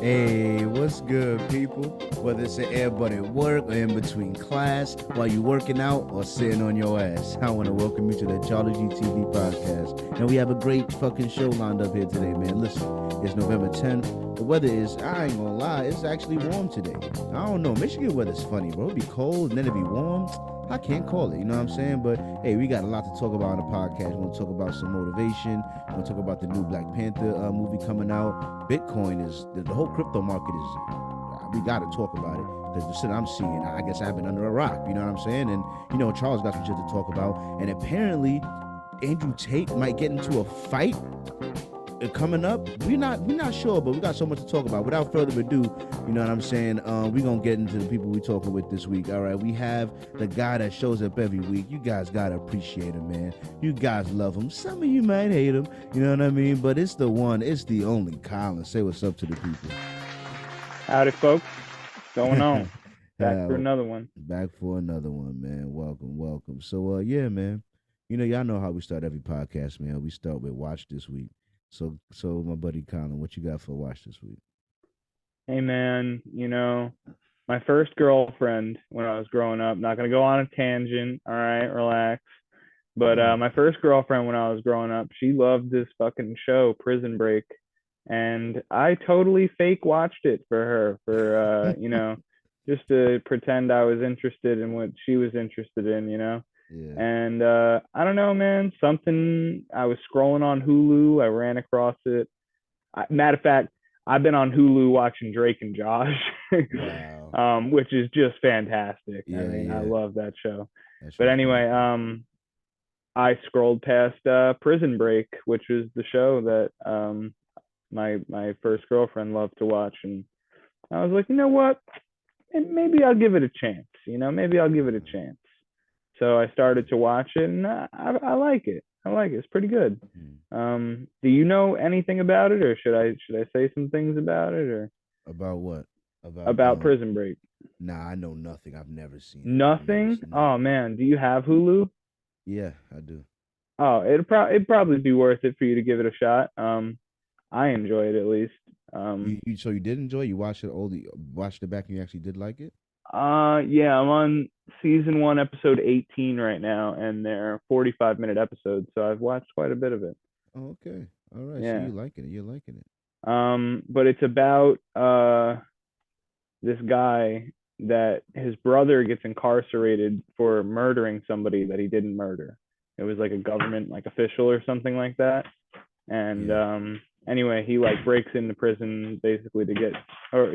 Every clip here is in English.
Hey, what's good, people? Whether it's an earbud at work or in between class, while you working out or sitting on your ass, I want to welcome you to the CharlieGtv podcast. And we have a great fucking show lined up here today, man. Listen, it's November 10th. The weather is, I ain't gonna lie, it's actually warm today. I don't know, Michigan weather's funny, bro. It'd be cold and then it'd be warm. I can't call it, you know what I'm saying? But hey, we got a lot to talk about on the podcast. We're gonna talk about some motivation. We're gonna talk about the new Black Panther movie coming out. Bitcoin is the whole crypto market is. We got to talk about it because the shit I'm seeing, I guess I've been under a rock. You know what I'm saying? And Charles got some shit to talk about. And apparently, Andrew Tate might get into a fight coming up. We're not sure, but we got so much to talk about. Without further ado, you know what I'm saying? We're gonna get into the people we're talking with this week. All right, we have the guy that shows up every week. You guys gotta appreciate him, man. You guys love him. Some of you might hate him, you know what I mean? But it's the one, it's the only Colin. Say what's up to the people. Howdy, folks. What's going on? Back for another one. Back for another one, man. Welcome. So yeah, man. Y'all know how we start every podcast, man. We start with watch this week. So my buddy Colin, what you got for watch this week? Hey, man, my first girlfriend when I was growing up, not going to go on a tangent, all right, relax. But my first girlfriend when I was growing up, she loved this fucking show, Prison Break. And I totally fake watched it for her, just to pretend I was interested in what she was interested in, Yeah. And I don't know, man, I was scrolling on Hulu. I ran across it. Matter of fact, I've been on Hulu watching Drake and Josh, Wow. Which is just fantastic. Yeah, I mean, yeah. I love that show. But anyway, I scrolled past Prison Break, which was the show that my first girlfriend loved to watch, and I was like, you know what? Maybe I'll give it a chance. Maybe I'll give it a chance. So I started to watch it, and I like it. I like it. It's pretty good. Do you know anything about it, or should I say some things about it, or about what? About Prison Break? Nah, I know nothing. I've never seen it. Nothing? Oh man, do you have Hulu? Yeah, I do. Oh, it'd probably be worth it for you to give it a shot. I enjoy it at least. So you did enjoy it? You watched it back and you actually did like it? Yeah, I'm on season 1, episode 18 right now, and they're 45-minute episodes, so I've watched quite a bit of it. Oh, okay. All right. Yeah. So you're liking it. But it's about this guy that his brother gets incarcerated for murdering somebody that he didn't murder. It was like a government official or something like that. And anyway, he breaks into prison basically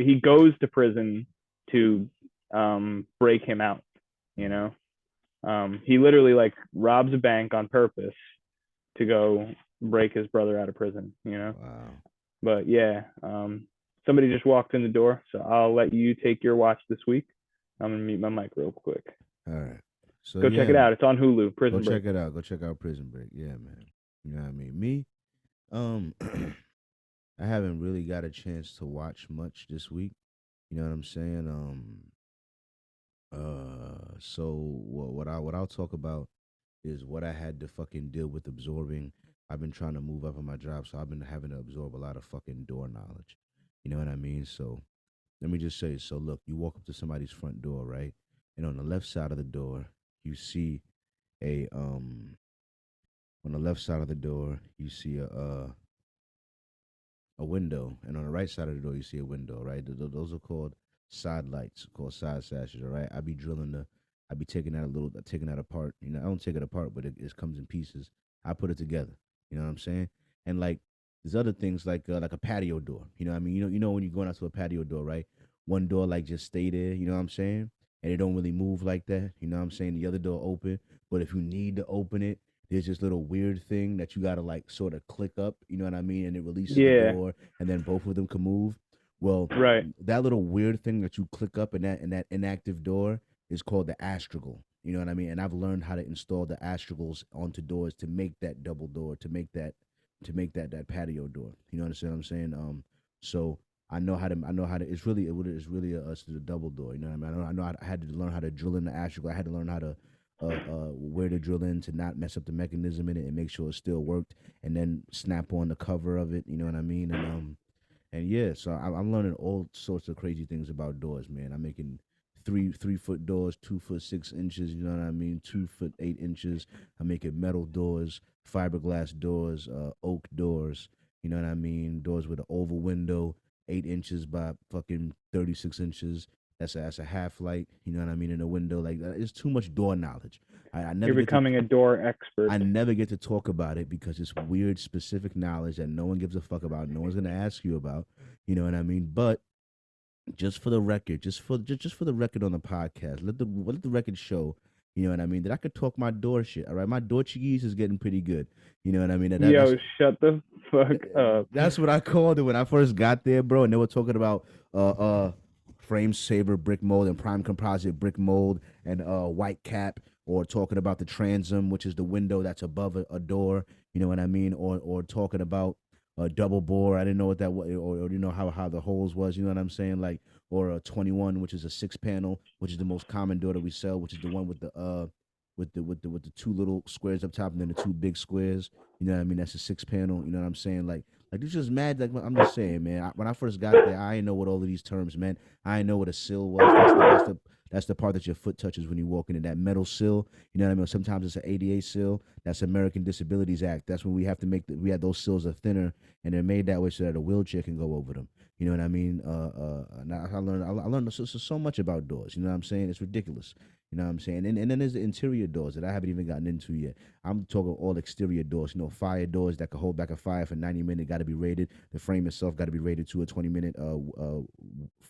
he goes to prison to break him out. He literally robs a bank on purpose to go break his brother out of prison. Wow. But yeah, somebody just walked in the door, so I'll let you take your watch this week. I'm gonna mute my mic real quick. All right. So go check it out. It's on Hulu. Prison Break. Check it out. Go check out Prison Break. Yeah, man. You know what I mean? Me, I haven't really got a chance to watch much this week. You know what I'm saying? So what I'll talk about is what I had to fucking deal with absorbing. I've been trying to move up in my job, so I've been having to absorb a lot of fucking door knowledge. You know what I mean? So let me just say, so look, you walk up to somebody's front door, right? And on the left side of the door, you see on the left side of the door, you see a window, and on the right side of the door, you see a window, right? Those are called side lights, called side sashes, all right? I be taking that apart. I don't take it apart, but it comes in pieces. I put it together. You know what I'm saying? And there's other things like a patio door. You know what I mean? You know when you're going out to a patio door, right? One door just stay there. You know what I'm saying? And it don't really move like that. You know what I'm saying? The other door open, but if you need to open it, there's this little weird thing that you gotta sort of click up. You know what I mean? And it releases the door, and then both of them can move. Well, right. That little weird thing that you click up in that inactive door is called the astragal. You know what I mean? And I've learned how to install the astragals onto doors to make that double door, to make that patio door. You know what I'm saying? So I know how to. It's really a double door. You know what I mean? I had to learn how to drill in the astragal. I had to learn how to where to drill in to not mess up the mechanism in it and make sure it still worked, and then snap on the cover of it. You know what I mean? And yeah, so I'm learning all sorts of crazy things about doors, man. I'm making 3 foot doors, 2 foot 6 inches. You know what I mean? 2 foot 8 inches. I'm making metal doors, fiberglass doors, oak doors. You know what I mean? Doors with an oval window, 8 inches by fucking 36 inches. That's a half light. You know what I mean? In a window like that. It's too much door knowledge. I You're never get to becoming a door expert. I never get to talk about it because it's weird, specific knowledge that no one gives a fuck about. No one's gonna ask you about. You know what I mean? But just for the record, just for the record on the podcast, let the record show. You know what I mean? That I could talk my door shit. All right, my Dortuguese is getting pretty good. You know what I mean? Yo, shut the fuck up. That's what I called it when I first got there, bro. And they were talking about frame saver brick mold and prime composite brick mold and white cap, or talking about the transom, which is the window that's above a door. You know what I mean? Or talking about a double bore. I didn't know what that was, or you know how the holes was. You know what I'm saying? Like, or a 21, which is a 6 panel, which is the most common door that we sell, which is the one with the with the two little squares up top and then the two big squares. You know what I mean? That's a 6 panel. You know what I'm saying? Like it's just mad. Like I'm just saying, man. When I first got there, I didn't know what all of these terms meant. I didn't know what a sill was. That's the part that your foot touches when you walk into that metal sill. You know what I mean? Sometimes it's an ADA sill. That's American Disabilities Act. That's when we have to we had those sills are thinner and they're made that way so that a wheelchair can go over them. You know what I mean? Now I learned so much about doors. You know what I'm saying? It's ridiculous. You know what I'm saying? And then there's the interior doors that I haven't even gotten into yet. I'm talking all exterior doors. You know, fire doors that can hold back a fire for 90 minutes. Got to be rated. The frame itself got to be rated to a 20-minute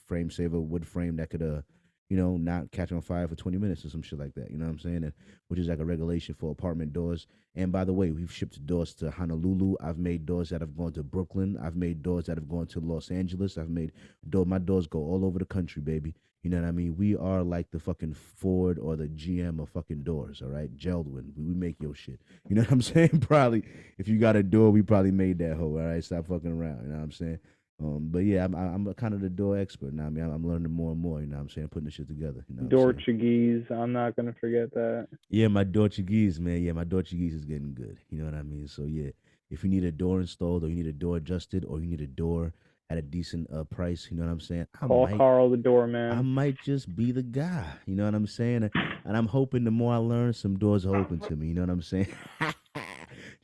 frame saver wood frame that could not catch on fire for 20 minutes or some shit like that. You know what I'm saying? And which is like a regulation for apartment doors. And by the way, we've shipped doors to Honolulu. I've made doors that have gone to Brooklyn. I've made doors that have gone to Los Angeles. My doors go all over the country, baby. You know what I mean? We are like the fucking Ford or the GM of fucking doors, all right? Geldwin. We make your shit. You know what I'm saying? Probably, if you got a door, we probably made that hoe, all right? Stop fucking around. You know what I'm saying? But yeah, I'm kind of the door expert now. I mean, I'm learning more and more. You know what I'm saying? Putting the shit together. You know what I'm saying? Dortuguese. I'm not gonna forget that. Yeah, my Dortuguese, man. Yeah, my Dortuguese is getting good. You know what I mean? So yeah, if you need a door installed, or you need a door adjusted, or you need a door at a decent price, you know what I'm saying? Call Carl the I doorman. might just be the guy. You know what I'm saying? And I'm hoping the more I learn, some doors are open to me. You know what I'm saying?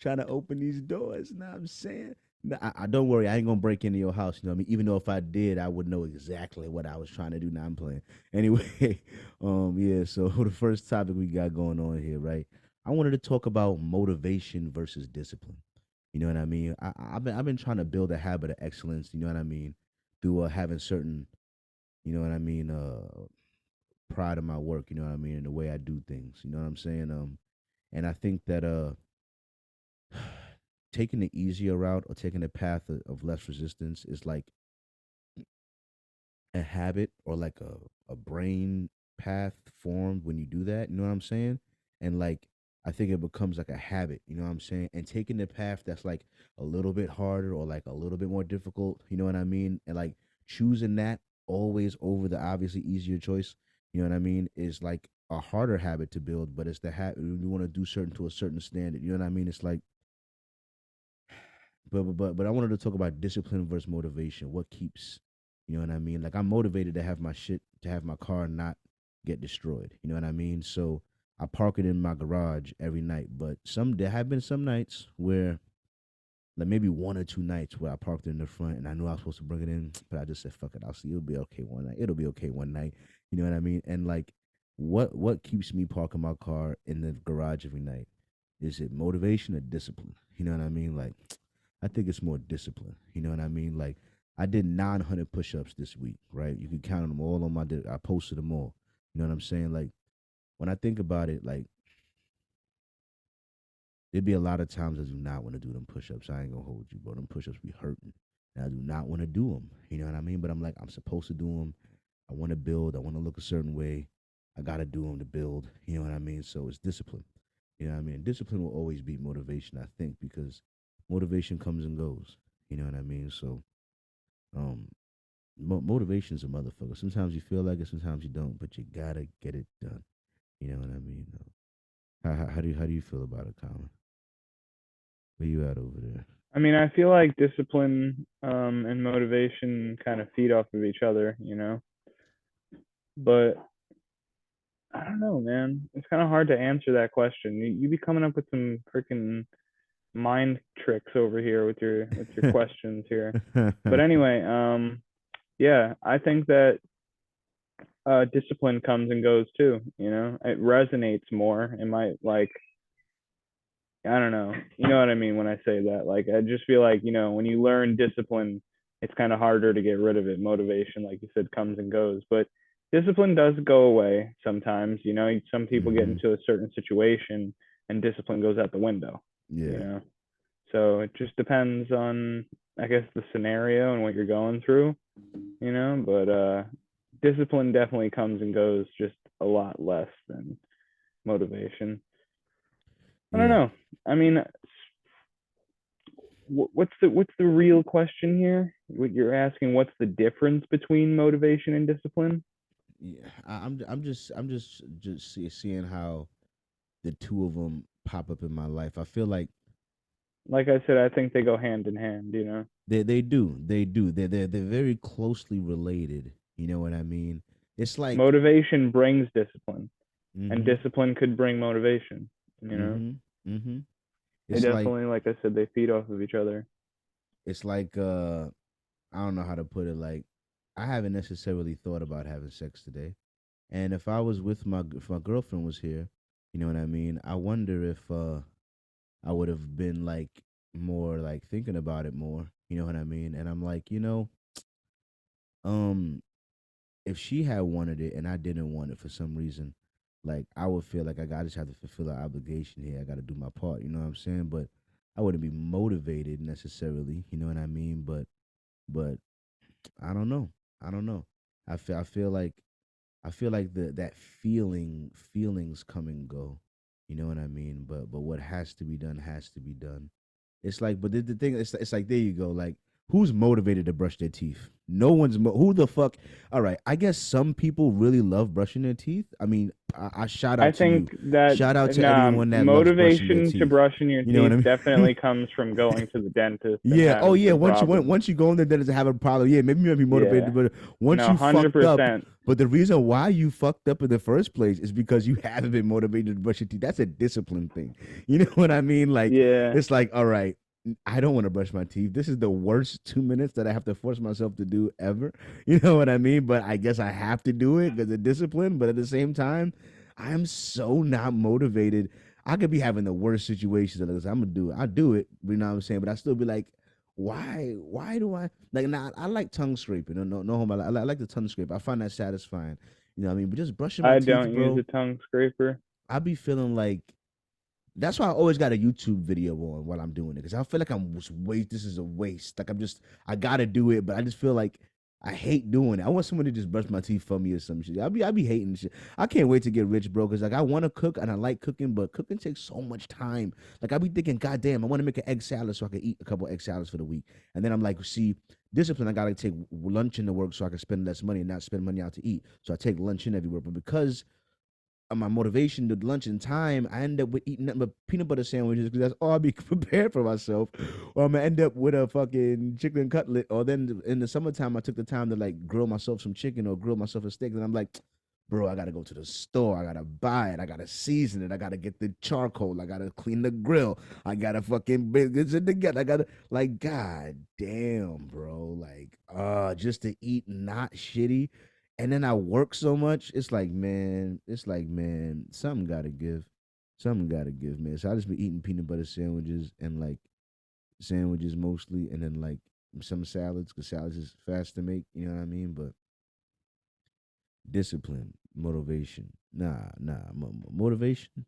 Trying to open these doors. You know what I'm saying? No, I don't worry. I ain't gonna break into your house. You know what I mean? Even though if I did, I would know exactly what I was trying to do. Now I'm playing. Anyway, yeah. So the first topic we got going on here, right? I wanted to talk about motivation versus discipline. You know what I mean? I've been trying to build a habit of excellence. You know what I mean? Through having certain, you know what I mean, pride in my work, you know what I mean, and the way I do things. You know what I'm saying? And I think that taking the easier route or taking the path of less resistance is like a habit or like a brain path formed when you do that. You know what I'm saying? And like I think it becomes like a habit. You know what I'm saying? And taking the path that's like a little bit harder or like a little bit more difficult. You know what I mean? And like choosing that always over the obviously easier choice. You know what I mean? Is like a harder habit to build, but it's the habit you want to do certain to a certain standard. You know what I mean? It's like but I wanted to talk about discipline versus motivation. What keeps, you know what I mean? Like I'm motivated to have my car not get destroyed. You know what I mean? So I park it in my garage every night. But there have been some nights where, like maybe 1 or 2 nights where I parked it in the front and I knew I was supposed to bring it in, but I just said fuck it. I'll see. It'll be okay one night. It'll be okay one night. You know what I mean? And like, what keeps me parking my car in the garage every night? Is it motivation or discipline? You know what I mean? Like, I think it's more discipline. You know what I mean? Like, I did 900 push-ups this week, right? You can count them all on I posted them all. You know what I'm saying? Like, when I think about it, like, there'd be a lot of times I do not want to do them push-ups. I ain't gonna hold you, bro. Them push-ups be hurting. And I do not want to do them. You know what I mean? But I'm like, I'm supposed to do them. I want to build. I want to look a certain way. I got to do them to build. You know what I mean? So it's discipline. You know what I mean? Discipline will always beat motivation, I think, because motivation comes and goes. You know what I mean? So, um, motivation's a motherfucker. Sometimes you feel like it, sometimes you don't, but you gotta get it done. You know what I mean? How do you feel about it, Colin? Where you at over there? I mean, I feel like discipline and motivation kind of feed off of each other, you know. But I don't know, man. It's kind of hard to answer that question. You be coming up with some freaking mind tricks over here with your questions here. But anyway, yeah, I think that discipline comes and goes too. You know, it resonates more. It might like I don't know. You know what I mean when I say that? Like I just feel like, you know, when you learn discipline, it's kind of harder to get rid of it. Motivation, like you said, comes and goes, but discipline does go away sometimes, you know. Some people get Hmm. into a certain situation and discipline goes out the window, you Yeah, know. So it just depends on I guess the scenario and what you're going through, you know, but discipline definitely comes and goes just a lot less than motivation. I don't yeah, know. I mean, what's the real question here? What you're asking, what's the difference between motivation and discipline? yeah. I'm just seeing how the two of them pop up in my life. I feel like Like I said, I think they go hand in hand, you know. they do. They're very closely related. You know what I mean? It's like Motivation brings discipline, and mm-hmm, discipline could bring motivation, you know. mm-hmm, mm-hmm. They It's like definitely, like I said, they feed off of each other. it's like I don't know how to put it. Like I haven't necessarily thought about having sex today, and if my girlfriend was here, you know what I mean. I wonder if I would have been like more like thinking about it more. You know what I mean? And I'm like, um, if she had wanted it and I didn't want it for some reason, like I would feel like I just have to fulfill an obligation here. I got to do my part. You know what I'm saying? But I wouldn't be motivated necessarily. You know what I mean? But I don't know. I don't know. I feel like that feelings come and go. You know what I mean? But what has to be done has to be done. It's like, but the thing, it's like there you go. Like, who's motivated to brush their teeth? No one's. Who the fuck? All right, I guess some people really love brushing their teeth. I mean, I shout I out to think you. that Shout out to everyone that loves brushing their motivation to teeth. brushing your You know what teeth I mean? definitely comes from going to the dentist and Yeah. Oh having yeah. some problems. Once you go in there, then it's have a problem. Yeah. Maybe you might be motivated, Yeah, but once no, you fucked up, 100%. but the reason why you fucked up in the first place is because you haven't been motivated to brush your teeth. That's a discipline thing. You know what I mean? Like Yeah, it's like, all right, I don't want to brush my teeth. This is the worst 2 minutes that I have to force myself to do ever. You know what I mean? But I guess I have to do it because of discipline. But at the same time, I am so not motivated. I could be having the worst situations. I'm gonna do it. I do it. You know what I'm saying? But I still be like, why do I like? Nah, I like tongue scraping. No, home. I like the tongue scrape. I find that satisfying. You know what I mean? But just brushing my I teeth, don't use bro. a tongue scraper. I be feeling like that's why I always got a YouTube video on while I'm doing it because I feel like I'm just waste. This is a waste. Like I gotta do it, but I just feel like I hate doing it. I want someone to just brush my teeth for me or some shit. I be hating shit. I can't wait to get rich, bro. Because like I want to cook and I like cooking, but cooking takes so much time. Like I be thinking, God damn, I want to make an egg salad so I can eat a couple egg salads for the week. And then I'm like, see, discipline. I gotta take lunch into work so I can spend less money and not spend money out to eat. So I take lunch in everywhere. But because my motivation to lunch and time, I end up with eating nothing but peanut butter sandwiches because that's all I'll be prepared for myself. Or I'm gonna end up with a fucking chicken cutlet. Or then in the summertime, I took the time to like grill myself some chicken or grill myself a steak. And I'm like, bro, I gotta go to the store. I gotta buy it. I gotta season it. I gotta get the charcoal. I gotta clean the grill. I gotta fucking bring this in together. I gotta like, god damn, bro. Like, just to eat not shitty and then I work so much, it's like, man, something gotta give. Something gotta give, man. So I just been eating peanut butter sandwiches and like sandwiches mostly, and then like some salads, because salads is fast to make, you know what I mean? But discipline, motivation. Motivation.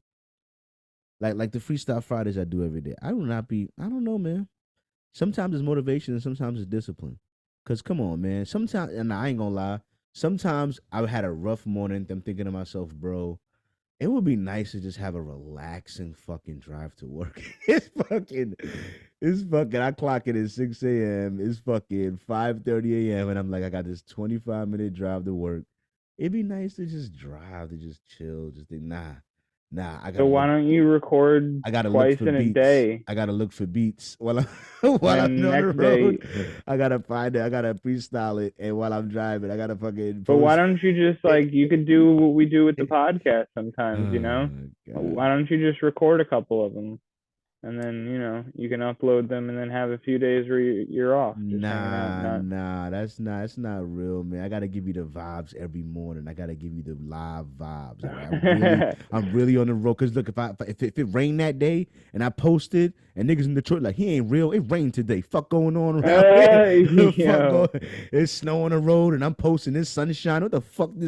Like the freestyle Fridays I do every day. I don't know, man. Sometimes it's motivation and sometimes it's discipline. Cause come on, man. Sometimes and I ain't gonna lie, sometimes I've had a rough morning. I'm thinking to myself, bro, it would be nice to just have a relaxing fucking drive to work. It's fucking. I clock it at 6 a.m. It's fucking 5:30 a.m. and I'm like, I got this 25-minute drive to work. It'd be nice to just drive, to just chill, just think, nah. Nah, I So gotta why look. don't you record I gotta look twice for in a beats. day, I gotta look for beats while and while I'm then on the next day? road. I gotta find it. I gotta freestyle it, and while I'm driving, I gotta fucking But why post. don't you just like you could do what we do with the podcast sometimes, you know? Oh Why God. don't you just record a couple of them and then you can upload them and then have a few days where you're off, just hanging out, Nah, not. nah, that's not real, man. I gotta give you the vibes every morning. I gotta give you the live vibes. All right, I'm really on the road. Cause look, if it rained that day and I posted and niggas in Detroit like he ain't real, it rained today. Fuck going on around here. Fuck Yo. going. It's snow on the road and I'm posting this sunshine. What the fuck? He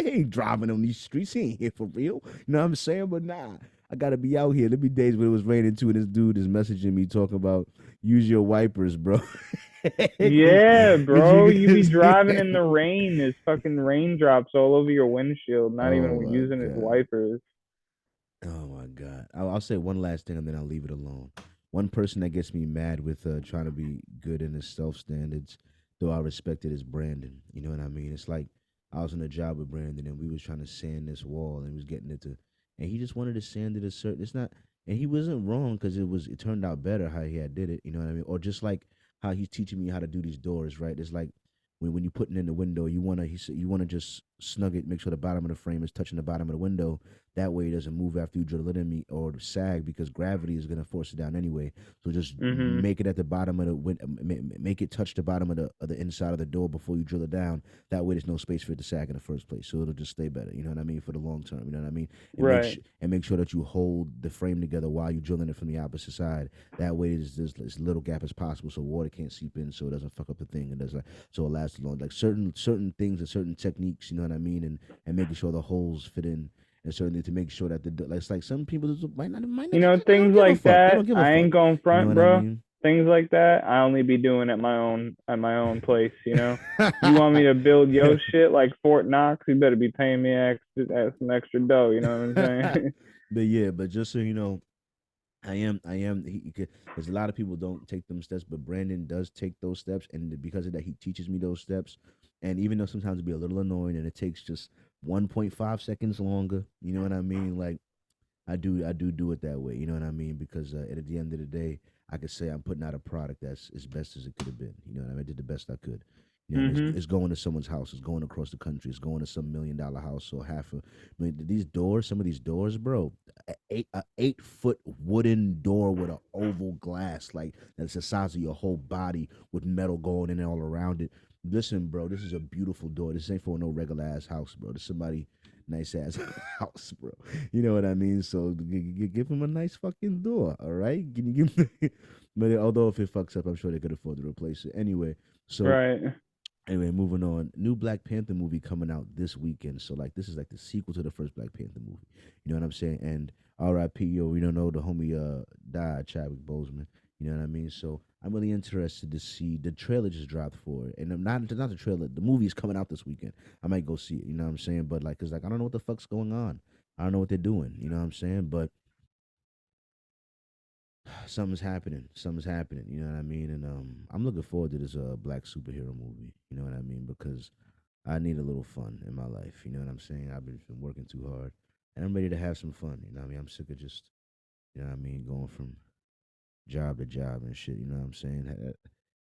ain't driving on these streets. He ain't here for real. You know what I'm saying? But nah, I gotta be out here. There be days when it was raining too, and this dude is messaging me talking about use your wipers, bro. Cause, Yeah, cause bro, you you be can driving in the rain. There's fucking raindrops all over your windshield, not Oh even my using his god. wipers. Oh my god. I'll say one last thing and then I'll leave it alone. One person that gets me mad with trying to be good in his self standards, though I respect it, is Brandon. You know what I mean? It's like I was on a job with Brandon and we was trying to sand this wall and he was getting it to, and he just wanted to sand it a certain. It's not, and he wasn't wrong because it turned out better how he had did it. You know what I mean? Or just like how he's teaching me how to do these doors. Right? It's like when you're putting in the window, he said you wanna just snug it, make sure the bottom of the frame is touching the bottom of the window. That way it doesn't move after you drill it in me or sag because gravity is gonna force it down anyway. So just Mhm. make it at the bottom of the make it touch the bottom of the inside of the door before you drill it down. That way there's no space for it to sag in the first place. So it'll just stay better. You know what I mean for the long term. You know what I mean. And Right. make sure that you hold the frame together while you're drilling it from the opposite side. That way there's as little gap as possible so water can't seep in so it doesn't fuck up the thing and does like so it lasts long. Like certain things and certain techniques. You know what I mean. And making sure the holes fit in and certainly to make sure that like it's like some people just might not they don't Things give a like fuck. They that, don't give a I fuck. ain't going You know front, what I bro. mean? Things like that, I only be doing at my own place, you know. You want me to build your shit like Fort Knox, you better be paying me some extra dough, you know what I'm saying? But yeah, but just so you know, I am. Because a lot of people don't take them steps, but Brandon does take those steps, and because of that, he teaches me those steps. And even though sometimes it be a little annoying, and it takes just 1.5 seconds longer, you know what I mean? Like I do it that way. You know what I mean? Because at the end of the day, I could say I'm putting out a product that's as best as it could have been. You know what I mean? I did the best I could. You know what I mean? Mhm. It's going to someone's house. It's going across the country. It's going to some $1 million house or half a. I mean, these doors, some of these doors, bro, a 8 foot wooden door with an oval glass, like that's the size of your whole body, with metal going in all around it. Listen, bro, this is a beautiful door. This ain't for no regular ass house, bro. This somebody nice ass house, bro. You know what I mean? So give him a nice fucking door, all right? Can you give him? But although if it fucks up, I'm sure they could afford to replace it anyway. So Right. anyway, moving on. New Black Panther movie coming out this weekend. So like this is like the sequel to the first Black Panther movie. You know what I'm saying? And R.I.P. Yo, we don't know the homie died, Chadwick Boseman. You know what I mean? So I'm really interested to see the trailer just dropped for it, and I'm not the trailer. The movie is coming out this weekend. I might go see it. You know what I'm saying? But like, cause like I don't know what the fuck's going on. I don't know what they're doing. You know what I'm saying? But something's happening. Something's happening. You know what I mean? And I'm looking forward to this black superhero movie. You know what I mean? Because I need a little fun in my life. You know what I'm saying? I've been working too hard, and I'm ready to have some fun. You know what I mean? I'm sick of just you know what I mean going from job to job and shit. You know what I'm saying?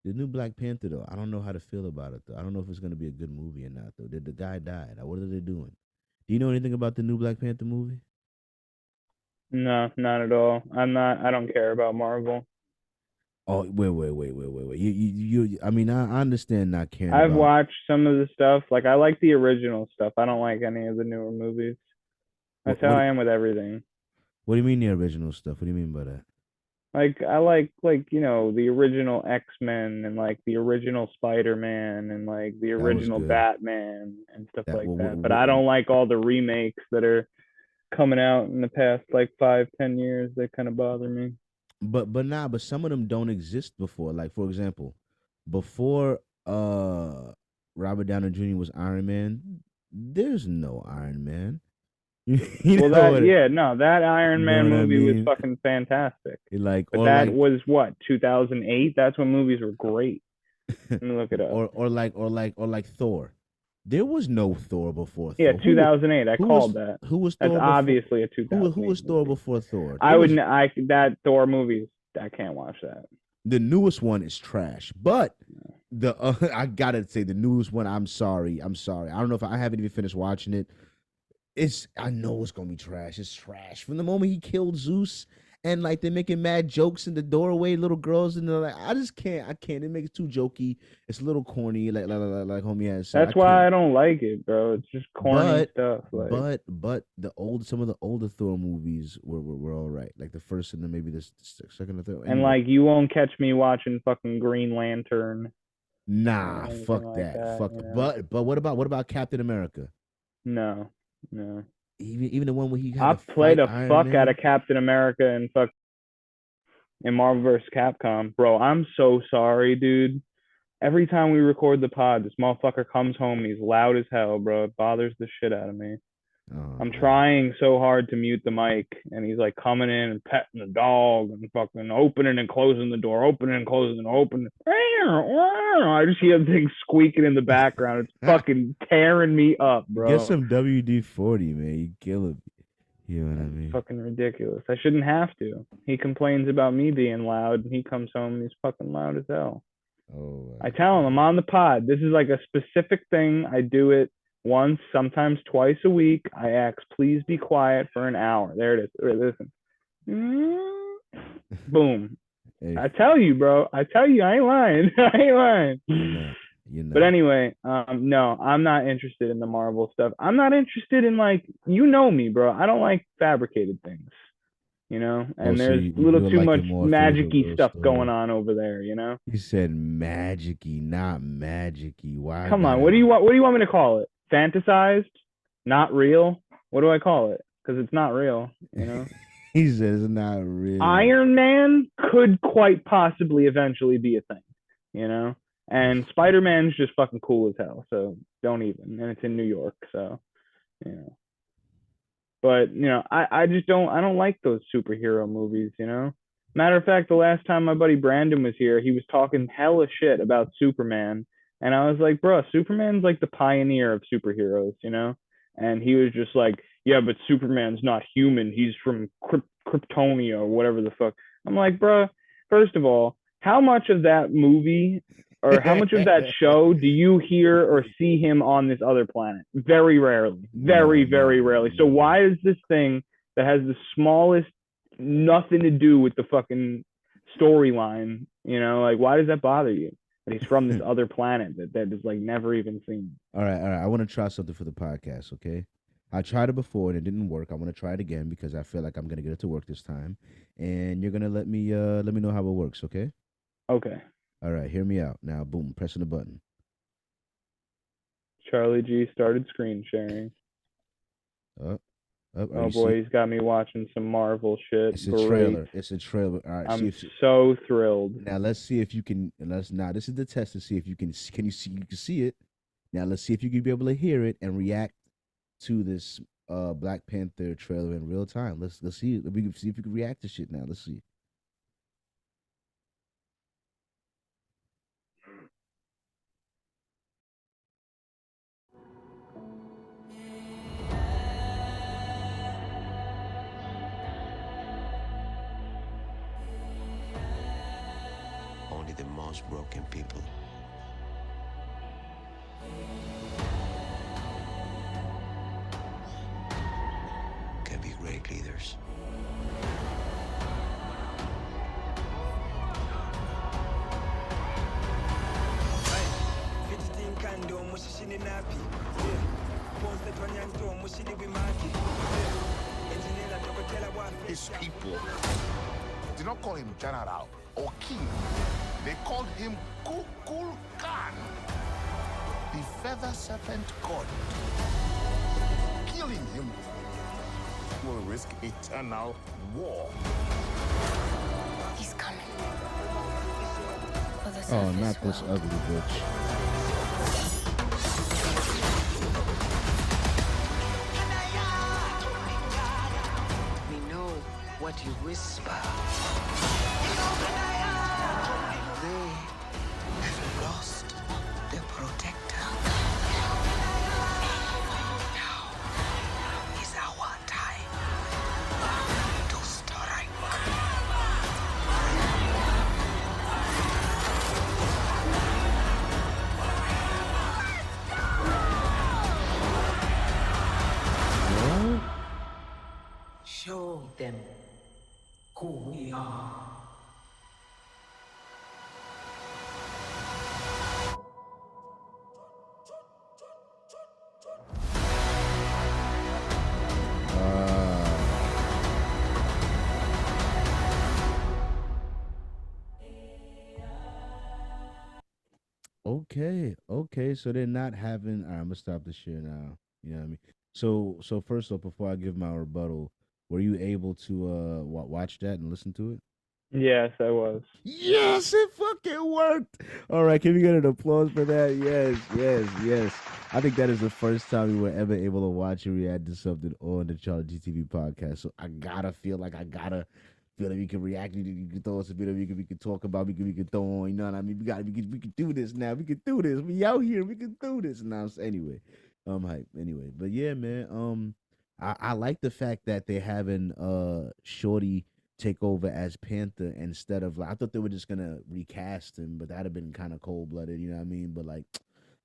The new Black Panther though, I don't know how to feel about it though. I don't know if it's gonna be a good movie or not though. Did the guy died? What are they doing? Do you know anything about the new Black Panther movie? No, not at all. I don't care about Marvel. Oh wait. I mean, I understand not caring I've about. watched some of the stuff. Like I like the original stuff. I don't like any of the newer movies. That's What how what I am with everything. what do you mean the original stuff? What do you mean by that? Like I like the original X-Men and like the original Spider-Man and like the That was original good. Batman and stuff That like that. But I don't like all the remakes that are coming out in the past like 5, 10 years. They kind of bother me. but some of them don't exist before. Like for example, before Robert Downey Jr. was Iron Man, there's no Iron Man. you Well, know that what yeah, no, that you Iron know Man what I movie was mean? fucking fantastic. Like But or that like was what 2008. That's when movies were great. Let me look it up. or like Thor. There was no Thor before Yeah, Thor. 2008. I Who called was that. who was That's Thor before? obviously a 2008 Who was Thor movie. before Thor? I wouldn't. That Thor movie. I can't watch that. The newest one is trash, but the I gotta say the newest one. I'm sorry. I don't know if I haven't even finished watching it. I know it's gonna be trash. It's trash from the moment he killed Zeus, and like they're making mad jokes in the doorway, little girls, and they're like, I just can't. I can't. It makes it too jokey. It's a little corny, like homie has said. I That's why can't. I don't like it, bro. It's just corny But stuff. Like, some of the older Thor movies were all right. Like the first and then maybe the second or third. and Anyway, like you won't catch me watching fucking Green Lantern or nah, anything fuck like that, that. fuck. You know? But what about Captain America? No, no. Even the one where he had I to played fight the Iron fuck out Man. of Captain America and fuck in Marvel vs. Capcom, bro. I'm so sorry, dude. Every time we record the pod, this motherfucker comes home. He's loud as hell, bro. It bothers the shit out of me. Oh I'm man. trying so hard to mute the mic, and he's like coming in and petting the dog and fucking opening and closing the door, opening and closing and opening. I just hear things squeaking in the background. It's fucking tearing me up, Get bro. some WD-40, man. You killing me. You know what I It's mean? fucking ridiculous. I shouldn't have to. He complains about me being loud, and he comes home and he's fucking loud as hell. Oh, I tell him I'm on the pod. This is like a specific thing. I do it once, sometimes twice a week. I ask, please be quiet for an hour. There it is. Listen. Boom. hey, I tell you, bro. I tell you, I ain't lying. I ain't lying. you're not. But anyway, no, I'm not interested in the Marvel stuff. I'm not interested in like, you know me, bro. I don't like fabricated things, you know. And So there's a little you're too like much it more if it was a magic-y real stuff going story. on over there, you know. He said magic-y, not magic-y. Why? Come on, what do you want? What do you want me to call it? Fantasized? Not real? What do I call it? Because it's not real, you know. He says it's not real. Iron Man could quite possibly eventually be a thing, you know. And Spider-Man's just fucking cool as hell, so don't even. And it's in New York, so you know. But you know, I just don't like those superhero movies, you know. Matter of fact, the last time my buddy Brandon was here, he was talking hella shit about Superman, and I was like, bro, Superman's like the pioneer of superheroes, you know. And he was just like, yeah, but Superman's not human. He's from Kryptonia or whatever the fuck. I'm like, bro, first of all, how much of that movie or how much of that show do you hear or see him on this other planet? Very rarely. Very, No, very never, rarely. So never. why is this thing that has the smallest nothing to do with the fucking storyline, you know, like why does that bother you? That he's from this other planet that is like never even seen. All right. I want to try something for the podcast, okay? I tried it before and it didn't work. I want to try it again because I feel like I'm gonna get it to work this time. And you're gonna let me know how it works, okay? Okay. All right, hear me out. Now, boom, pressing the button. Charlie G started screen sharing. Oh boy, he's got me watching some Marvel shit. It's a Great. trailer. It's a trailer. All right, I'm so thrilled. now let's see if you can. Now this is the test to see if you can. Can you see? You can see it. Now let's see if you can be able to hear it and react to this Black Panther trailer in real time. Let's see. We can see if you can react to shit now. Let's see. Only the most broken people can be great leaders. His people did not call him general or king. They called him Kukul Khan, the feather serpent god. Killing him will risk eternal war. He's coming. For the Oh, surface not this world. ugly bitch. We know what you whisper. They have lost their protector. Okay. So they're not having. All right, I'm gonna stop the share now. You know what I mean? So first off, before I give my rebuttal, were you able to watch that and listen to it? Yes, I was. Yes, it fucking worked. All right, can we get an applause for that? Yes. I think that is the first time we were ever able to watch and react to something on the CharlieGtv podcast. So I gotta feel like we can react. You can throw us a bit of we can talk about. We can throw on. You know what I mean? We can do this now. We can do this. We out here. We can do this now. So anyway, hype. Anyway, but yeah, man. I like the fact that they're having Shorty take over as Panther instead of like I thought they were just gonna recast him, but that'd have been kind of cold blooded, you know what I mean? But like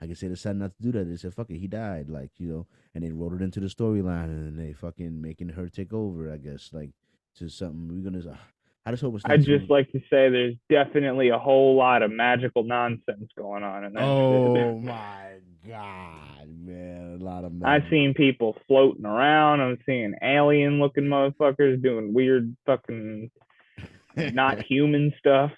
I said, they decided not to do that. They said, "Fuck it, he died," like and they wrote it into the storyline, and they fucking making her take over. I guess like to something we're gonna. I just hope it's not I'd just too. like to say there's definitely a whole lot of magical nonsense going on in that shit. Oh my god, man! A lot of I've magic. seen people floating around. I'm seeing alien looking motherfuckers doing weird fucking not human stuff.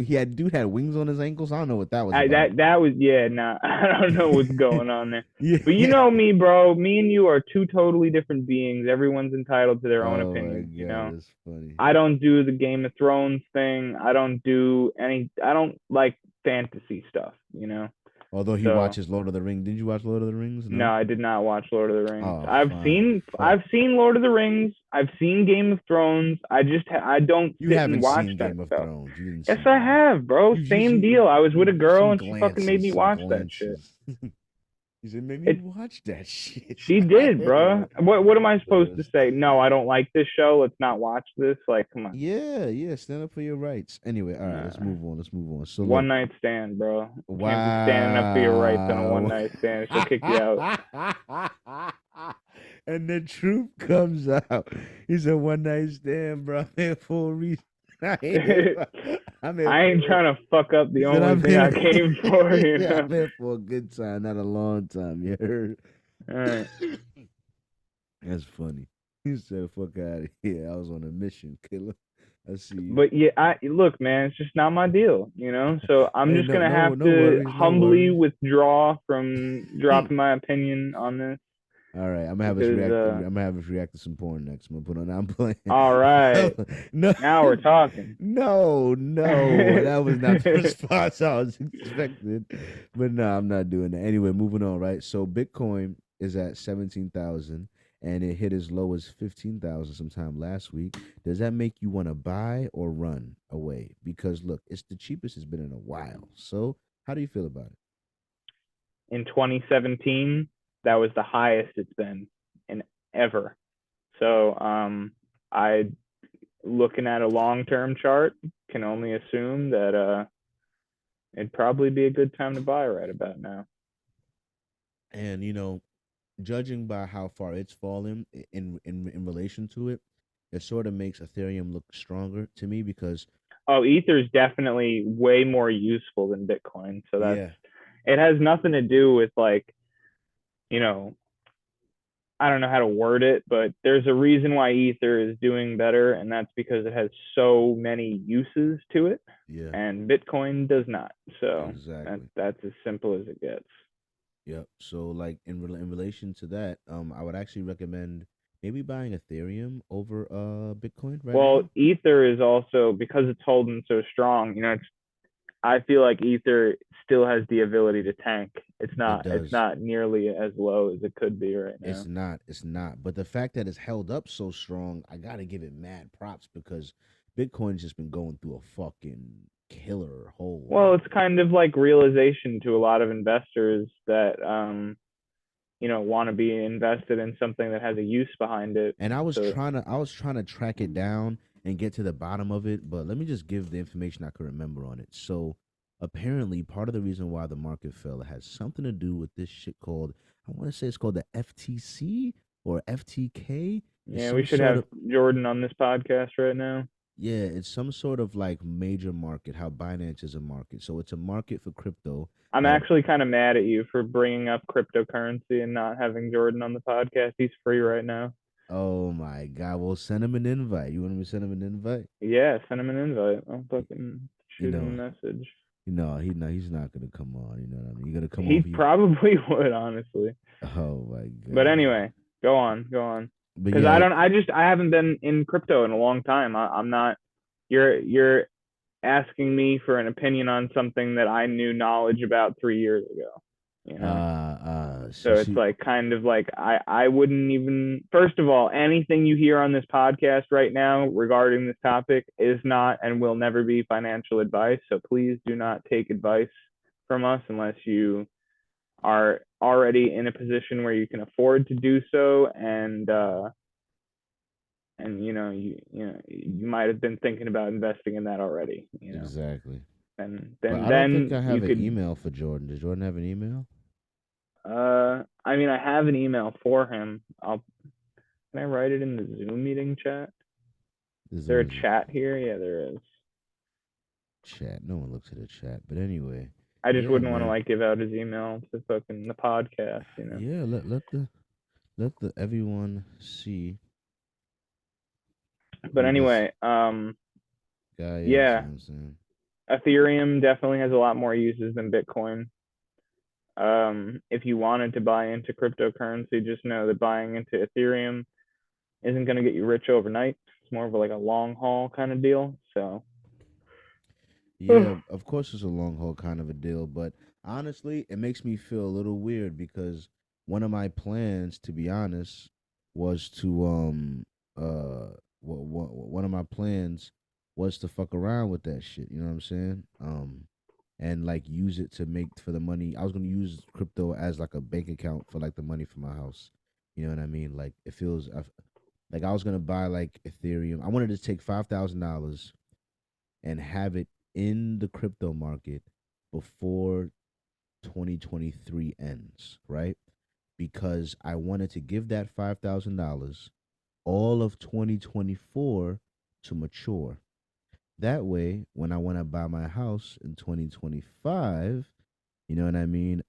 He had dude had wings on his ankles. I don't know what that was I, about. that was yeah. Nah, I don't know what's going on there. But you Yeah. know me, bro. Me and you are two totally different beings. Everyone's entitled to their own Oh my opinions. You god, know. that's funny. I don't do the Game of Thrones thing. I don't do any. I don't like fantasy stuff. You know. Although he So watches Lord of the Rings. Did you watch Lord of the Rings? no, No. I did not watch Lord of the Rings. Oh, I've fine. seen Fuck. I've seen Lord of the Rings. I've seen Game of Thrones. I don't You sit and haven't watch seen that Game of stuff. Thrones. You didn't Yes, see I Game of. have, bro. You've Same seen deal. I was with a you've girl seen and she fucking made me glances, some watch that shit. glances. You said made me It watch that shit. she did, bro. What am I supposed to That's say? No, I don't like this show. Let's not watch this. Like, come on. yeah. Stand up for your rights. Anyway, all right. Let's Nah. move on. Let's move on. So One look. night stand, bro. Can't be standing up for your rights on a one Wow. night stand. She'll kick you out. And the truth comes out. He's a one night stand, bro. I'm here for a reason. I ain't here for, I'm here I ain't for trying to fuck up he the said only I'm thing I here. came for, you Yeah, know. I'm here for a good time, not a long time. You heard? All right. That's funny. He said, "Fuck out of here." I was on a mission, killer. I see you. But yeah, I look, man, it's just not my deal, you know. So I'm Hey, just no, gonna no, have no to worries, no humbly worries. withdraw from dropping my opinion on this All right, I'm gonna have us because react. I'm gonna have us react to some porn next. I'm gonna put on. I'm playing. all right, No, now we're talking. no. That was not the response I was expecting. But no, I'm not doing that. Anyway, moving on. Right. So Bitcoin is at 17,000, and it hit as low as 15,000 sometime last week. Does that make you want to buy or run away? Because look, it's the cheapest it's been in a while. So how do you feel about it? In 2017, that was the highest it's been in ever. So I looking at a long-term chart can only assume that it'd probably be a good time to buy right about now. And judging by how far it's fallen in relation to it, it sort of makes Ethereum look stronger to me because Oh, Ether is definitely way more useful than Bitcoin. So that's yeah, it has nothing to do with like, you know, I don't know how to word it, but there's a reason why Ether is doing better, and that's because it has so many uses to it, yeah, and Bitcoin does not. So exactly. that's as simple as it gets. Yep. So like in relation to that, I would actually recommend maybe buying Ethereum over Bitcoin right Well, now. Ether is also because it's holding so strong. You know, I feel like Ether still has the ability to tank. It's It not. It's does. not nearly as low as it could be right It's now. not. It's not. But the fact that it's held up so strong, I gotta give it mad props because Bitcoin's just been going through a fucking killer hole Well, it's lately. kind of like realization to a lot of investors that want to be invested in something that has a use behind it. And So I was trying to track it down and get to the bottom of it, but let me just give the information I could remember on it. So apparently part of the reason why the market fell has something to do with this shit called I want to say it's called the FTC or FTK. It's yeah, we some should sort have of Jordan on this podcast right now. yeah, it's some sort of like major market, how Binance is a market. So it's a market for crypto I'm that actually kind of mad at you for bringing up cryptocurrency and not having Jordan on the podcast. He's free right now. oh my god, well send him an invite. You want me to send him an invite? Yeah, send him an invite. I'll Y- fucking You shoot him know, a message. he's not gonna come on. You know what I mean? You gonna come He on? probably would, honestly. Oh my But god. anyway, go on, go on. But Because yeah, I haven't been in crypto in a long time. I'm not. You're asking me for an opinion on something that I knew knowledge about 3 years ago. You know. So it's see, like kind of like I wouldn't even, first of all, anything you hear on this podcast right now regarding this topic is not and will never be financial advice. So please do not take advice from us unless you are already in a position where you can afford to do so, and you might have been thinking about investing in that already, exactly. and But then I don't think I you have an could. email for Jordan. Does Jordan have an email? I mean, I have an email for him. Can I write it in the Zoom meeting chat? Is there a There's chat here? Yeah, there is. chat. No one looks at a chat. But anyway, I just yeah, wouldn't want to man. like give out his email to fucking the podcast. Yeah, let the everyone see But who this anyway, guy is. You yeah, know what I'm saying? Ethereum definitely has a lot more uses than Bitcoin. If you wanted to buy into cryptocurrency, just know that buying into Ethereum isn't going to get you rich overnight. It's more of like a long haul kind of deal. So, Yeah, of course it's a long haul kind of a deal, but honestly, it makes me feel a little weird because one of my plans, to be honest, was to one of my plans was to fuck around with that shit. You know what I'm saying? And like use it to make for the money. I was gonna use crypto as like a bank account for like the money for my house. You know what I mean? Like it feels like I was gonna buy like Ethereum. I wanted to take $5,000 and have it in the crypto market before 2023 ends, right? Because I wanted to give that $5,000 all of 2024 to mature. That way, when I want to buy my house in 2025, you know what I mean?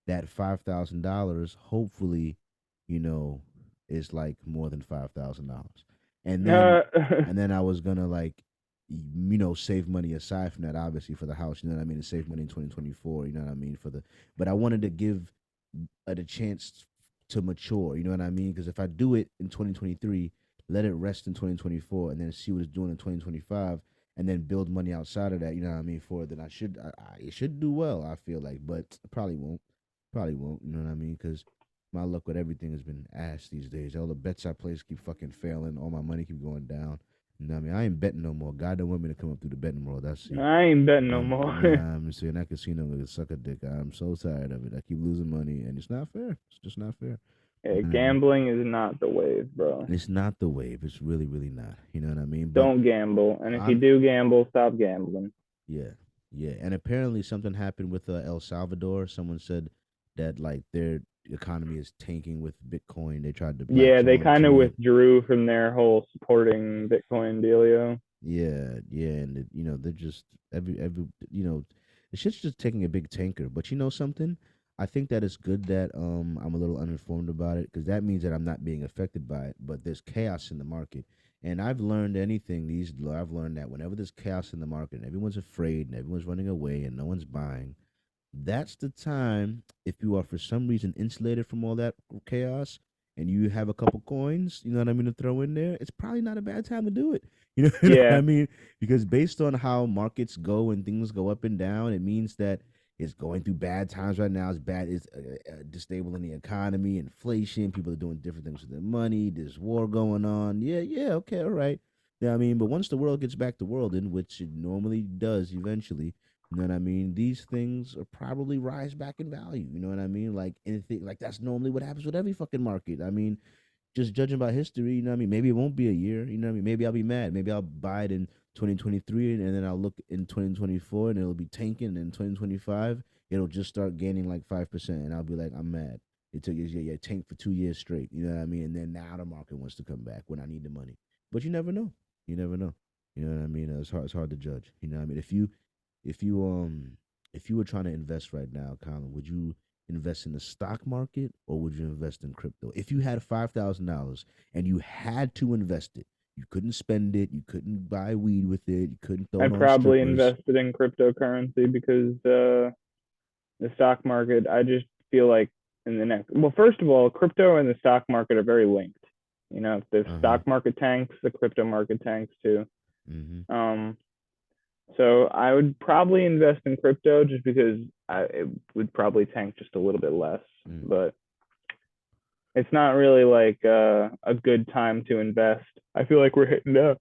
That $5,000 hopefully, you know, is like more than $5,000. And then uh, and then I was gonna like save money aside from that, obviously for the house, you know what I mean, and save money in 2024, you know what I mean, for the but I wanted to give the chance to mature, you know what I mean? Because if I do it in 2023, let it rest in 2024 and then see what it's doing in 2025 and then build money outside of that, you know what I mean, for it, then it should do well, I feel like, but probably won't. Probably won't, you know what I mean? Because my luck with everything has been ass these days. All the bets I place keep fucking failing. All my money keep going down. You know what I mean? I ain't betting no more. God don't want me to come up through the betting world. I see. I ain't betting no more. Nah, I'm saying that casino nigga suck a dick. I'm so tired of it. I keep losing money, and it's not fair. It's just not fair. Yeah, You know what I mean? gambling is not the wave, bro. It's not the wave. It's really, really not. You know what I mean? But Don't gamble, and if you I'm do gamble, stop gambling. yeah, yeah. And apparently something happened with El Salvador. Someone said that like their economy is tanking with Bitcoin. They tried to Yeah, latch they on kind of to it. withdrew from their whole supporting Bitcoin dealio. Yeah, yeah, and they're just every the shit's just taking a big tanker. But you know something? I think that it's good that I'm a little uninformed about it because that means that I'm not being affected by it. But there's chaos in the market, and I've learned that whenever there's chaos in the market, and everyone's afraid and everyone's running away and no one's buying, that's the time if you are for some reason insulated from all that chaos and you have a couple coins, you know what I mean, to throw in there, it's probably not a bad time to do it. You know what I Yeah, mean? Because based on how markets go and things go up and down, it means that it's going through bad times right now. It's bad. It's disabling the economy, inflation. People are doing different things with their money. There's war going on. Yeah, yeah, okay, all right. Yeah, I mean, but once the world gets back to world, in which it normally does eventually, you know what I mean? These things are probably rise back in value. You know what I mean? Like anything, like that's normally what happens with every fucking market. I mean, just judging by history, you know what I mean? Maybe it won't be a year, you know what I mean? Maybe I'll be mad. Maybe I'll buy it in 2023 and then I'll look in 2024 and it'll be tanking. And in 2025, it'll just start gaining like 5%. And I'll be like, I'm mad. It took yeah, tank for 2 years straight. You know what I mean? And then now the market wants to come back when I need the money. But you never know. You never know. You know what I mean? It's hard to judge. You know what I mean? If you if you were trying to invest right now, Colin, would you invest in the stock market or would you invest in crypto? If you had $5,000 and you had to invest it, You couldn't spend it. You couldn't buy weed with it. You couldn't throw I it on probably strippers. invested in cryptocurrency because the stock market, I just feel like in the next, well, first of all, crypto and the stock market are very linked. You know, if the stock market tanks, the crypto market tanks too. Mm-hmm. So I would probably invest in crypto just because it would probably tank just a little bit less. But it's not really like a good time to invest. I feel like we're hitting a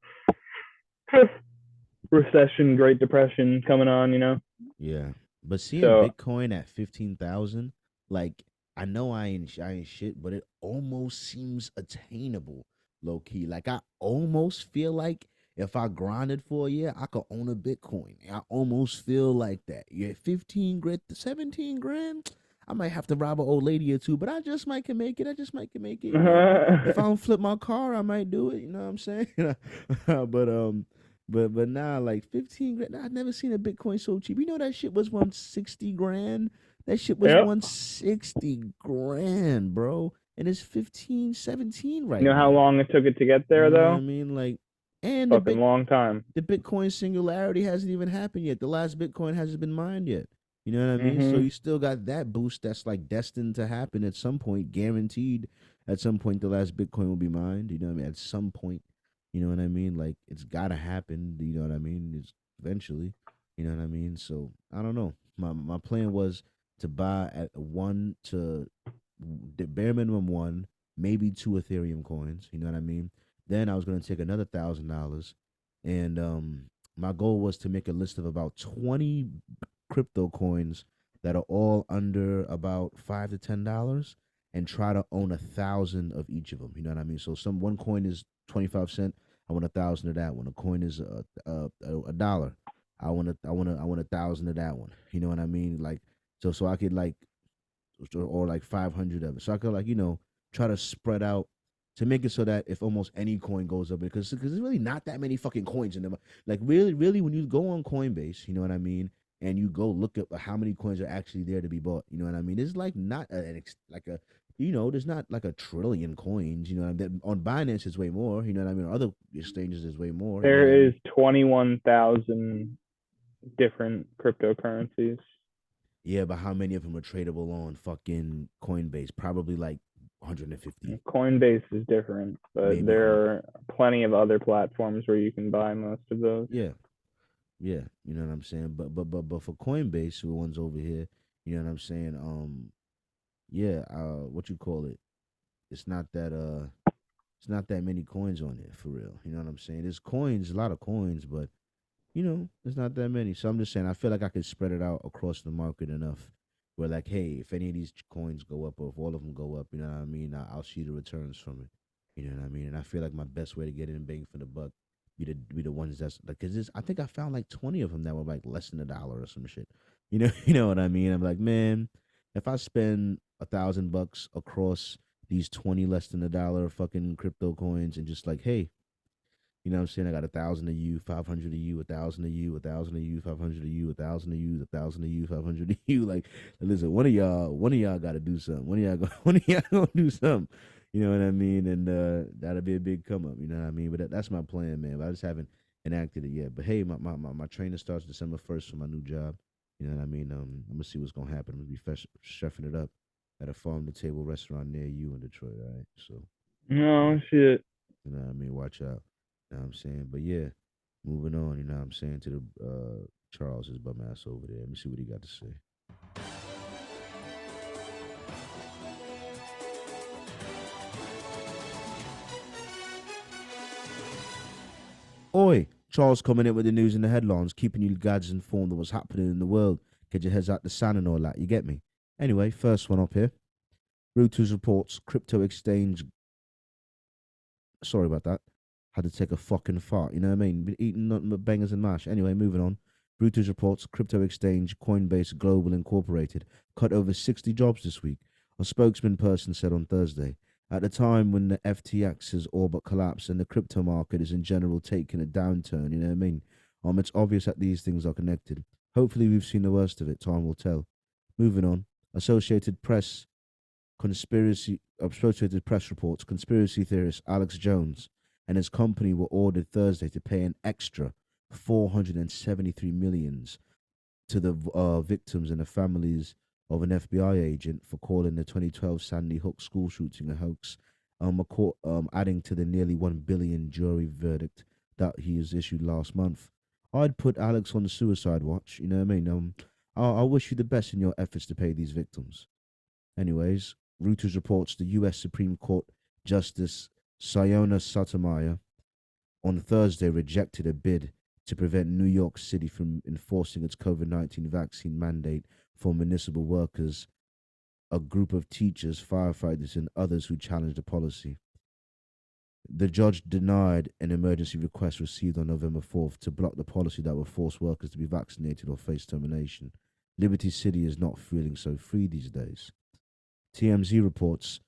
recession, Great Depression coming on, you know? Yeah, but seeing So, Bitcoin at 15,000, like I know I ain't shit, but it almost seems attainable, low key. Like I almost feel like if I grinded for a year, I could own a Bitcoin. I almost feel like that. Yeah, 15 grand, 17 grand. I might have to rob an old lady or two, but I just might can make it. I just might can make it. You know, if I don't flip my car, I might do it. You know what I'm saying? But now like 15 grand. I've never seen a Bitcoin so cheap. You know that shit was 160 grand. That shit was yep. 160 grand, bro. And it's 15, 17 right You know how now. long it took it to get You there, know what I though? mean? Like, and Fucking long time. the Bitcoin singularity hasn't even happened yet. The last Bitcoin hasn't been mined yet. You know what I mean? So Mm-hmm. you still got that boost that's like destined to happen at some point, guaranteed. At some point, the last Bitcoin will be mined. You know what I mean? At some point, you know what I mean? Like it's gotta happen. You know what I mean? It's eventually. You know what I mean? So I don't know. My plan was to buy at one to the bare minimum one, maybe two Ethereum coins. You know what I mean? Then I was gonna take another $1,000, and my goal was to make a list of about 20 crypto coins that are all under about $5 to $10, and try to own 1,000 of each of them. You know what I mean? So one coin is 25 cents. I want 1,000 of that one. A coin is a dollar. I want 1,000 of that one. You know what I mean? Like so I could like or like 500 of it. So I could like try to spread out to make it so that if almost any coin goes up, because there's really not that many fucking coins in them. Like really when you go on Coinbase, you know what I mean, and you go look at how many coins are actually there to be bought. You know what I mean? It's like not like a there's not like a trillion coins. You know, on Binance it's way more. You know what I mean? On other exchanges is way more. You know what I There is mean? 21,000 different cryptocurrencies. Yeah, but how many of them are tradable on fucking Coinbase? Probably like 150, Coinbase is different, but maybe there 100. are plenty of other platforms where you can buy most of those. Yeah, yeah, you know what I'm saying. But for Coinbase, the ones over here, you know what I'm saying. Yeah, what you call it? It's not that it's not that many coins on there for real. You know what I'm saying? There's coins, a lot of coins, but there's not that many. So I'm just saying, I feel like I could spread it out across the market enough where, like, hey, if any of these coins go up or if all of them go up, you know what I mean? I'll see the returns from it. You know what I mean? And I feel like my best way to get in bang for the buck be the ones that's like, cause I think I found like 20 of them that were like less than $1 or some shit. You know, you know what I mean? I'm like, man, if I spend $1,000 across these 20 less than $1 fucking crypto coins and just like, hey, you know what I'm saying? I got 1,000 of you, 500 of you, 1,000 of you, 1,000 of you, 500 of you, 1,000 of you, 1,000 of you, 500 of you. Like, listen, one of y'all got to do something. One of y'all gonna do something. You know what I mean? And that'll be a big come up. You know what I mean? But that's my plan, man. But I just haven't enacted it yet. But hey, my training starts December 1st for my new job. You know what I mean? I'm gonna see what's gonna happen. I'm gonna be chefing it up at a farm to table restaurant near you in Detroit. All right, so yeah. No shit. You know what I mean? Watch out. You know what I'm saying? But yeah, moving on, you know what I'm saying, to the Charles's bum ass over there. Let me see what he got to say. Oi, Charles coming in with the news and the headlines, keeping you guys informed of what's happening in the world. Get your heads out the sun and all that, you get me? Anyway, first one up here. Reuters reports crypto exchange. Sorry about that. Had to take a fucking fart. You know what I mean? Been eating nothing but bangers and mash. Anyway, moving on. Reuters reports crypto exchange Coinbase Global Incorporated cut over 60 jobs this week. A spokesman person said on Thursday. At the time when the FTX's all but collapsed and the crypto market is in general taking a downturn, you know what I mean? It's obvious that these things are connected. Hopefully, we've seen the worst of it. Time will tell. Moving on. Associated Press reports conspiracy theorist Alex Jones and his company were ordered Thursday to pay an extra 473 millions to the victims and the families of an FBI agent for calling the 2012 Sandy Hook school shooting a hoax, adding to the nearly 1 billion jury verdict that he has issued last month. I'd put Alex on the suicide watch. You know what I mean? I wish you the best in your efforts to pay these victims. Anyways, Reuters reports the U.S. Supreme Court Justice Sayona Sotomayor on Thursday rejected a bid to prevent New York City from enforcing its COVID-19 vaccine mandate for municipal workers, a group of teachers, firefighters, and others who challenged the policy. The judge denied an emergency request received on November 4th to block the policy that would force workers to be vaccinated or face termination. Liberty City is not feeling so free these days. TMZ reports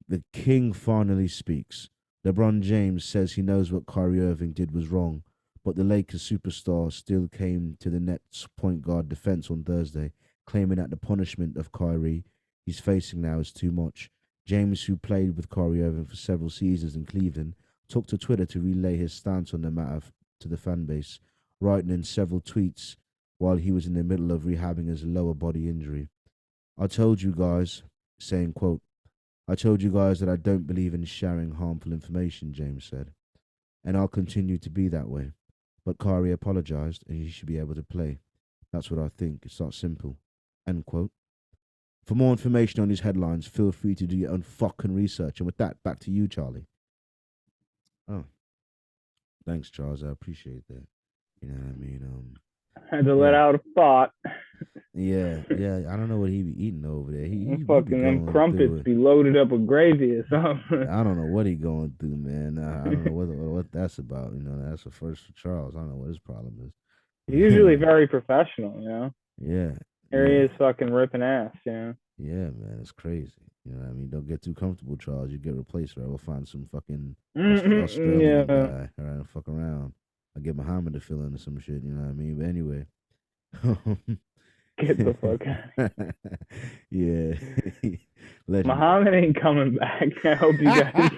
the king finally speaks. LeBron James says he knows what Kyrie Irving did was wrong, but the Lakers superstar still came to the Nets point guard defense on Thursday, claiming that the punishment of Kyrie he's facing now is too much. James, who played with Kyrie Irving for several seasons in Cleveland, took to Twitter to relay his stance on the matter to the fan base, writing in several tweets while he was in the middle of rehabbing his lower body injury. I told you guys, saying, quote, I told you guys that I don't believe in sharing harmful information, James said, and I'll continue to be that way. But Kyrie apologized and he should be able to play. That's what I think. It's that simple. End quote. For more information on these headlines, feel free to do your own fucking research. And with that, back to you, Charlie. Oh, thanks, Charles. I appreciate that. You know what I mean? Had to let out a thought. Yeah. I don't know what he be eating over there. He be Fucking them going crumpets through it. be loaded up with gravy or something. I don't know what he going through, man. I don't know what that's about. You know, that's a first for Charles. I don't know what his problem is. He's usually very professional, you know. Yeah. Here he is fucking ripping ass, you know. Yeah, man, it's crazy. You know what I mean? Don't get too comfortable, Charles. You get replaced, right? We'll find some fucking Australian guy. All right, fuck around. I'll get Muhammad to fill in or some shit, you know what I mean? But anyway. Get the fuck out. Yeah. Muhammad ain't coming back. I hope you guys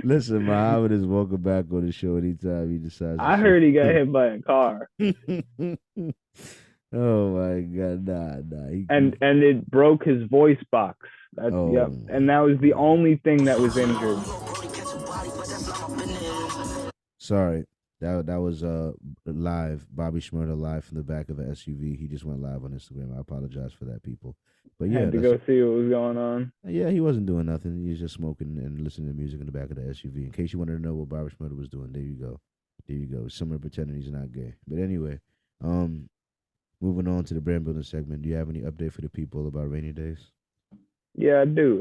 Listen, Muhammad is welcome back on the show anytime he decides. I heard he got hit by a car. Oh my god, nah. And it broke his voice box. Yep. And that was the only thing that was injured. Sorry. That was live. Bobby Shmurda live from the back of an SUV. He just went live on Instagram. I apologize for that, people. But yeah, had to go see what was going on. Yeah, he wasn't doing nothing. He was just smoking and listening to music in the back of the SUV. In case you wanted to know what Bobby Shmurda was doing, there you go. There you go. Someone pretending he's not gay. But anyway, moving on to the brand building segment. Do you have any update for the people about rainy days? Yeah, I do.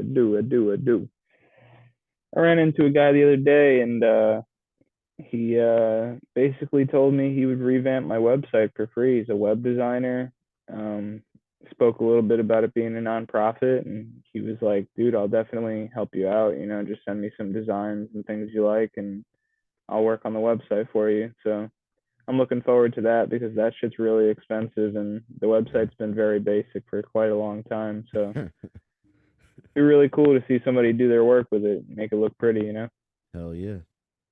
I ran into a guy the other day, and he basically told me he would revamp my website for free. He's a web designer. Spoke a little bit about it being a nonprofit, and he was like, dude, I'll definitely help you out. You know, just send me some designs and things you like, and I'll work on the website for you. So I'm looking forward to that because that shit's really expensive, and the website's been very basic for quite a long time. So it'd be really cool to see somebody do their work with it, make it look pretty, you know? Hell yeah.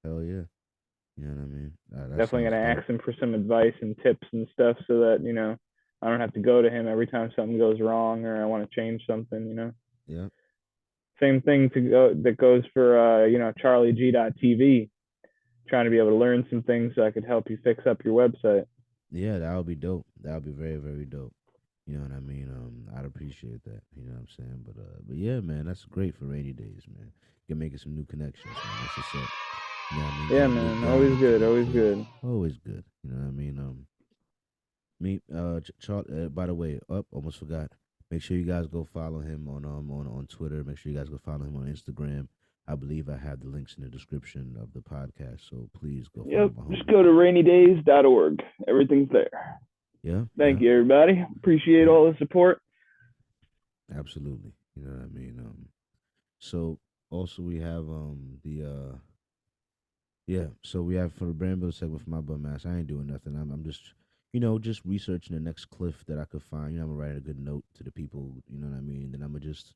You know what I mean? Definitely gonna ask him for some advice and tips and stuff so that, you know, I don't have to go to him every time something goes wrong or I want to change something, you know? Yeah. Same thing that goes for you know, CharlieGtv. Trying to be able to learn some things so I could help you fix up your website. Yeah, that would be dope. That would be very, very dope. You know what I mean? I'd appreciate that. You know what I'm saying? But yeah, man, that's great for rainy days, man. You're making some new connections, man. That's what's up. You know what I mean? Yeah, man. Always good. Always good. Always good. You know what I mean? By the way, almost forgot. Make sure you guys go follow him on Twitter. Make sure you guys go follow him on Instagram. I believe I have the links in the description of the podcast, so please go follow my homie. Just go to rainydays.org. Everything's there. Yeah. Thank you, everybody. Appreciate all the support. Absolutely. You know what I mean? So also we have so we have for the brand build segment for my bum ass. I ain't doing nothing. I'm just just researching the next cliff that I could find. I'm gonna write a good note to the people, you know what I mean? Then I'm gonna just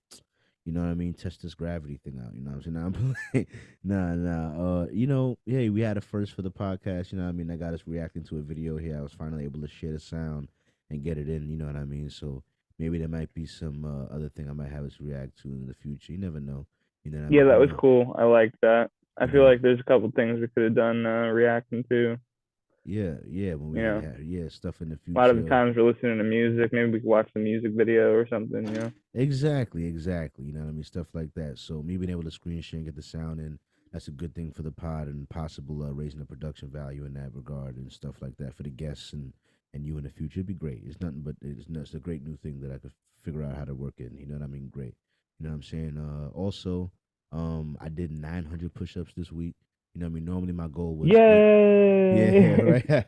You know what I mean? Test this gravity thing out. You know what I'm saying? Nah, I'm playing. Nah. Hey, we had a first for the podcast. You know what I mean? I got us reacting to a video here. I was finally able to share the sound and get it in. You know what I mean? So maybe there might be some other thing I might have us react to in the future. You never know. You know what I Yeah, mean? that But was no, cool. I liked that. I you feel know, like there's a couple things we could have done reacting to. yeah. When You we know, have stuff in the a lot of the future. times we're listening to music. Maybe we could watch the music video or something. Exactly. You know what I mean? Stuff like that. So me being able to screen share and get the sound in, that's a good thing for the pod and possible raising the production value in that regard and stuff like that for the guests and you in the future. It'd be great. It's nothing but it's a great new thing that I could figure out how to work in. You know what I mean? Great. You know what I'm saying? Also, I did 900 push-ups this week. You know what I mean? Normally my goal was yeah, Yay! right.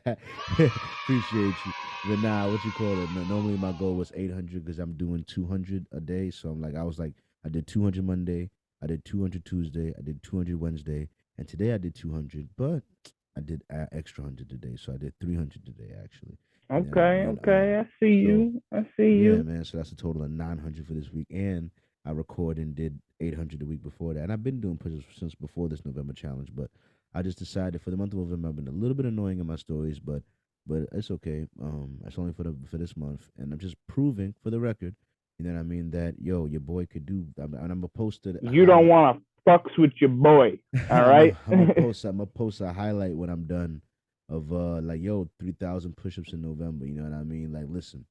Appreciate you. But nah, what you call it? Normally my goal was 800 because I'm doing 200 a day. So I did 200 Monday, I did 200 Tuesday, I did 200 Wednesday, and today I did 200. But I did extra 100 today, so I did 300 today actually. You know what I Okay, mean? okay. I see So you. I see yeah, you. man. So that's a total of 900 for this week, and I recorded and did 800 the week before that. And I've been doing push-ups since before this November challenge, but I just decided for the month of November I've been a little bit annoying in my stories, but it's okay. It's only for this month, and I'm just proving for the record, you know what I mean, that your boy could do. And I'm gonna post a You don't highlight. want to fucks with your boy. All I'm right. a, I'm gonna post I'm gonna post a highlight when I'm done of 3,000 push-ups in November. You know what I mean? Like, listen,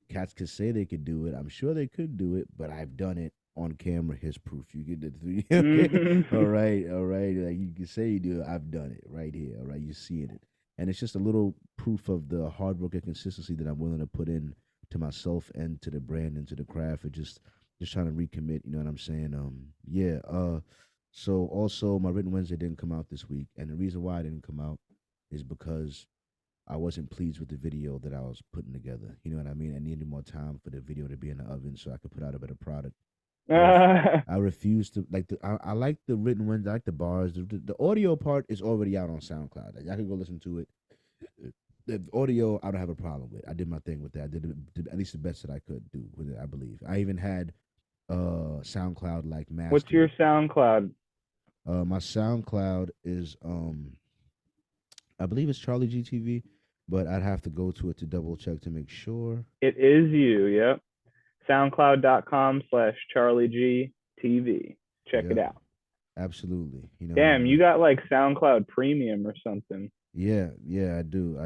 cats could say they could do it. I'm sure they could do it, but I've done it on camera. Here's proof. You get the three. Okay, Mhm. all right. Like you can say you do it. I've done it right here. All right, you're seeing it, and it's just a little proof of the hard work and consistency that I'm willing to put in to myself and to the brand and to the craft. It just trying to recommit. You know what I'm saying? Yeah. So also my written Wednesday didn't come out this week, and the reason why it didn't come out is because I wasn't pleased with the video that I was putting together. You know what I mean? I needed more time for the video to be in the oven so I could put out a better product. I refuse to like I like the written Wednesday, I like the bars. The audio part is already out on SoundCloud. Like, y'all can go listen to it. The audio I don't have a problem with. I did my thing with that. I did at least the best that I could do with it. I believe. I even had SoundCloud like What's master your it. SoundCloud? My SoundCloud is I believe it's CharlieGtv, but I'd have to go to it to double check to make sure. It is you. Yep. SoundCloud.com/CharlieGtv. Check it Yep, out. absolutely. You know what I Damn, you mean? got like SoundCloud Premium or something. Yeah, I do.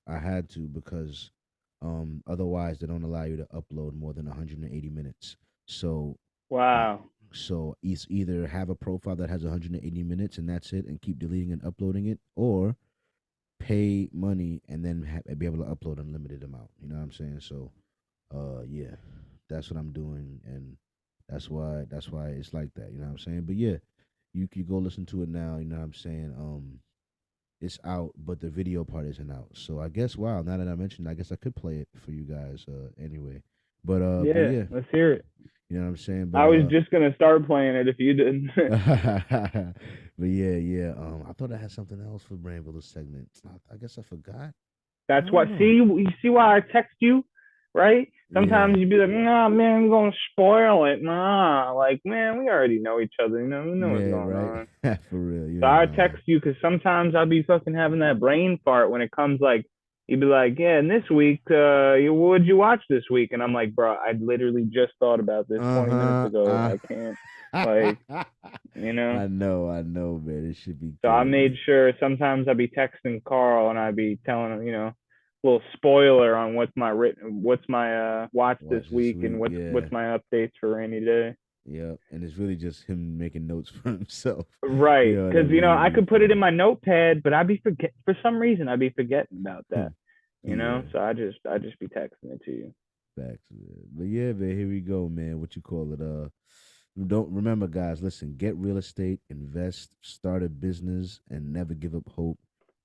I had to because otherwise they don't allow you to upload more than 180 minutes. So uh, Wow. so it's either have a profile that has 180 minutes and that's it and keep deleting and uploading it, or pay money and then be able to upload unlimited amount. You know what I'm saying? So yeah, that's what I'm doing, and that's why it's like that. You know what I'm saying? But yeah, you can go listen to it now. You know what I'm saying? It's out, but the video part isn't out. So I guess, wow, now that I mentioned it, I guess I could play it for you guys anyway. But Yeah, yeah, let's hear it. you know what I'm saying? I was just gonna start playing it if you didn't. But yeah. I thought I had something else for Brandville's segment. I guess I forgot. I That's don't what. See, know. you see why I text you, right? Yeah. Sometimes you'd be like, "Nah, man, I'm gonna spoil it." Nah, like, man, we already know each other. We know what's Yeah, going right. on. For real. You So ain't I lying. text you because sometimes I'll be fucking having that brain fart when it comes like you'd be like, yeah, and this week, what would you watch this week? And I'm like, bro, I literally just thought about this 20 minutes Uh-huh. ago. I can't, like, you know. I know, man. It should be So I killing made me. sure sometimes I'd be texting Carl and I'd be telling him, a little spoiler on what's my watch this Watch this week and week. what's Yeah. my updates for rainy day. Yep. And it's really just him making notes for himself. You Right, know what I because mean? It'd I be could put it in funny. my notepad, but I'd be forget for some reason I'd be forgetting about that. Yeah. So I just be texting it to you. Facts, man. But yeah, man, here we go, man. What you call it? Don't remember, guys. Listen, get real estate, invest, start a business, and never give up hope,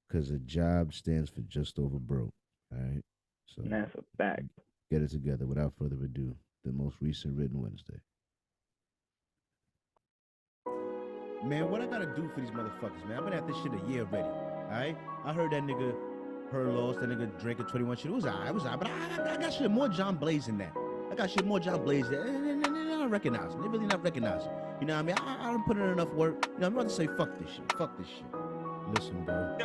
because a job stands for just over broke. All right. So And that's a fact. get it together. Without further ado, the most recent written Wednesday. Man, what I gotta do for these motherfuckers, man? I've been at this shit a year already. All right. I heard that nigga, her lost. That nigga drinking 21 shit. It was alright. But I got shit more John Blaze than that. I got shit more John Blaze than. not recognizing. They're really not recognizing. You know what I mean? I don't put in enough work. You know, I'm about to say fuck this shit. Fuck this shit. Listen, bro.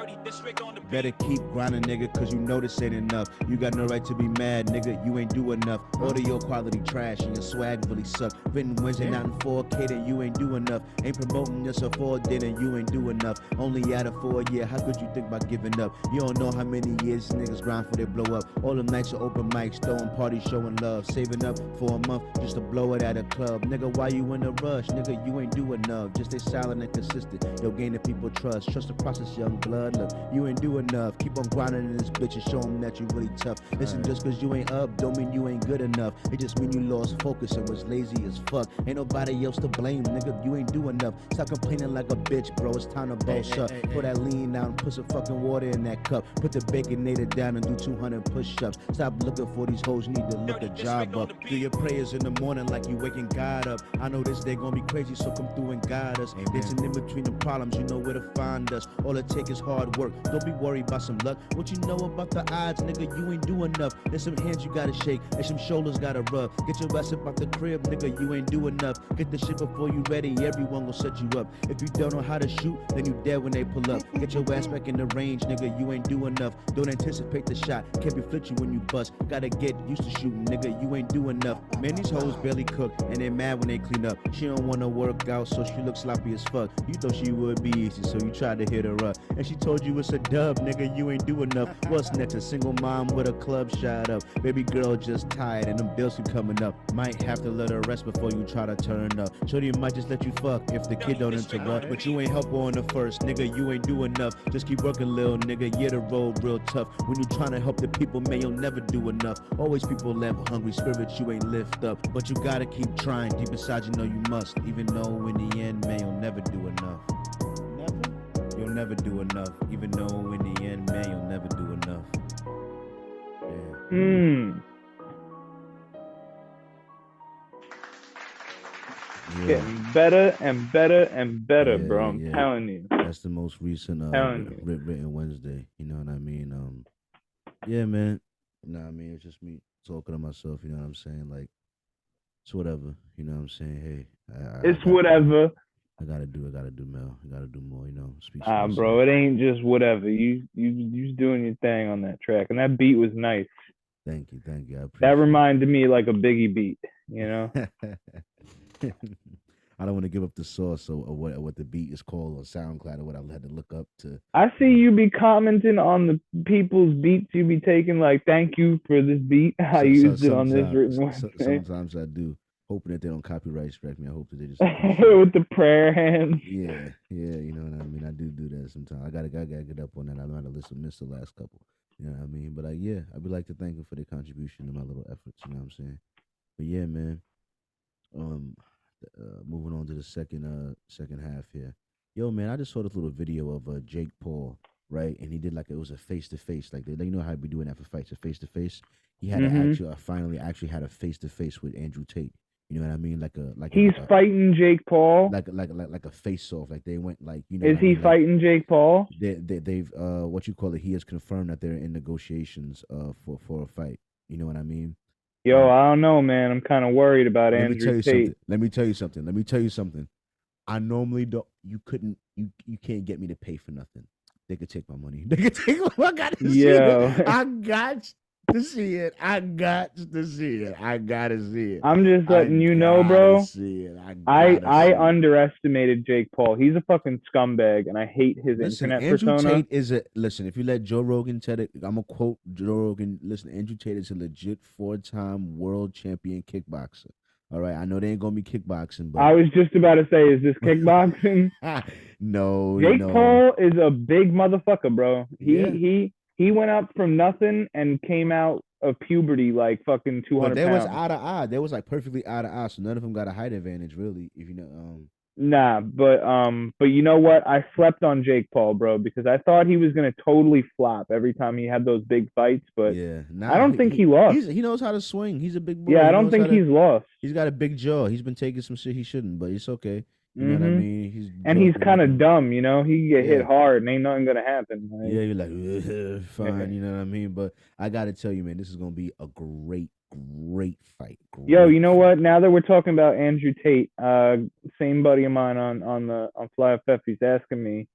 Better keep grinding, nigga, cause you know this ain't enough. You got no right to be mad, nigga. You ain't do enough. Audio quality trash and your swag really suck. Written Wednesday night in 4K, then you ain't do enough. Ain't promoting yourself all day, then you ain't do enough. Only out of 4 years, how could you think about giving up? You don't know how many years niggas grind for they blow up. All them nights of open mics, throwing parties, showing love. Saving up for a month just to blow it at a club. Nigga, why you in a rush? Nigga, you ain't do enough. Just stay silent and consistent. Yo, gain the people trust. Trust the process, young blood. Look, you ain't do enough. Keep on grinding in this bitch and show them that you really tough. Listen, just cause you ain't up don't mean you ain't good enough. It just mean you lost focus and was lazy as fuck. Ain't nobody else to blame, nigga. You ain't do enough. Stop complaining like a bitch, bro. It's time to boss up. Pour that lean down, put some fucking water in that cup. Put the baconator down and do 200 push-ups. Stop looking for these hoes, you need to look a job up. Do your prayers in the morning like you waking God up. I know this day gonna be crazy, so come through and guide us. Dancing in between the problems, you know where to find us. All it take is hard work. Don't be worried about some luck. What you know about the odds, nigga? You ain't do enough. There's some hands you gotta shake and some shoulders gotta rub. Get your ass up out the crib, nigga. You ain't do enough. Get the shit before you ready. Everyone gon' set you up. If you don't know how to shoot, then you dead when they pull up. Get your ass back in the range, nigga. You ain't do enough. Don't anticipate the shot. Can't be flit you when you bust. Gotta get used to shooting, nigga. You ain't do enough. Man, these hoes barely cook and they mad when they clean up. She don't wanna work out, so she looks sloppy as fuck. You thought she would be easy, so you tried to hit her up. And she told you it's a dub, nigga. You ain't do enough. What's next? A single mom with a club shot up. Baby girl just tired and them bills keep coming up. Might have to let her rest before you try to turn up. Shorty might just let you fuck if the kid don't interrupt. But you ain't help her on the first, nigga. You ain't do enough. Just keep working, little nigga. Yeah, the road real tough. When you trying to help the people, man, you'll never do enough. Always people left hungry spirits, you ain't lift up. But you gotta keep trying. Deep inside, you know you must. Even though in the end, man, you'll never do enough. Never? You'll never do enough. Even though in the end, man, you'll never do enough. Yeah. Getting better and better and better, bro. I'm telling you. That's the most recent written Wednesday. You know what I mean? Yeah, man. You know what I mean? It's just me talking to myself. You know what I'm saying? Like, it's whatever. You know what I'm saying? Hey, it's whatever. I gotta do, Mel. I gotta do more. You know, speak. Bro, it ain't just whatever. You doing your thing on that track, and that beat was nice. Thank you. I appreciate that reminded me like a Biggie beat. You know. I don't want to give up the source or what the beat is called on SoundCloud or what I had to look up to. I see you be commenting on the people's beats you be taking, like, thank you for this beat. I used it on this written Wednesday. Sometimes I do, hoping that they don't copyright strike me. I hope that they just with the prayer hands. Yeah, you know what I mean. I do that sometimes. I gotta get up on that. I know how to listen, miss the last couple. You know what I mean. But I would like to thank them for their contribution to my little efforts. You know what I'm saying. But yeah, man. Moving on to the second half here. Yo, man, I just saw this little video of Jake Paul, right? And he did it was a face to face, like you know how we doing that for fights, a face to face. He had finally had a face to face with Andrew Tate. You know what I mean? He's fighting Jake Paul. Like a face off. Like they went Is he fighting Jake Paul? They've what you call it? He has confirmed that they're in negotiations for a fight. You know what I mean? Yo, I don't know, man. I'm kind of worried about Andrew Tate. Let me tell you something. I normally don't. You can't get me to pay for nothing. They could take my money. They could take. I got to see it. I got to see it. I gotta see it. I'm just letting you know, bro. I underestimated Jake Paul. He's a fucking scumbag, and I hate his internet persona. Andrew Tate listen. If you let Joe Rogan tell it, I'm gonna quote Joe Rogan. Listen, Andrew Tate is a legit 4-time world champion kickboxer. All right, I know they ain't gonna be kickboxing, but I was just about to say, is this kickboxing? No, Jake Paul is a big motherfucker, bro. He went up from nothing and came out of puberty like fucking 200 pounds. Was eye to eye. They was like perfectly eye to eye, so none of them got a height advantage, really. If you know. Nah, but you know what? I slept on Jake Paul, bro, because I thought he was gonna totally flop every time he had those big fights. But I don't think he lost. He knows how to swing. He's a big boy. Yeah, I don't think he's lost. He's got a big jaw. He's been taking some shit he shouldn't, but it's okay. You know what I mean? He's kind of dumb, you know. He get hit hard, and ain't nothing gonna happen. Like, yeah, you're like, fine, you know what I mean? But I gotta tell you, man, this is gonna be a great Great fight. Yo, Great you know fight. what? Now that we're talking about Andrew Tate, same buddy of mine on Fly FF, he's asking me,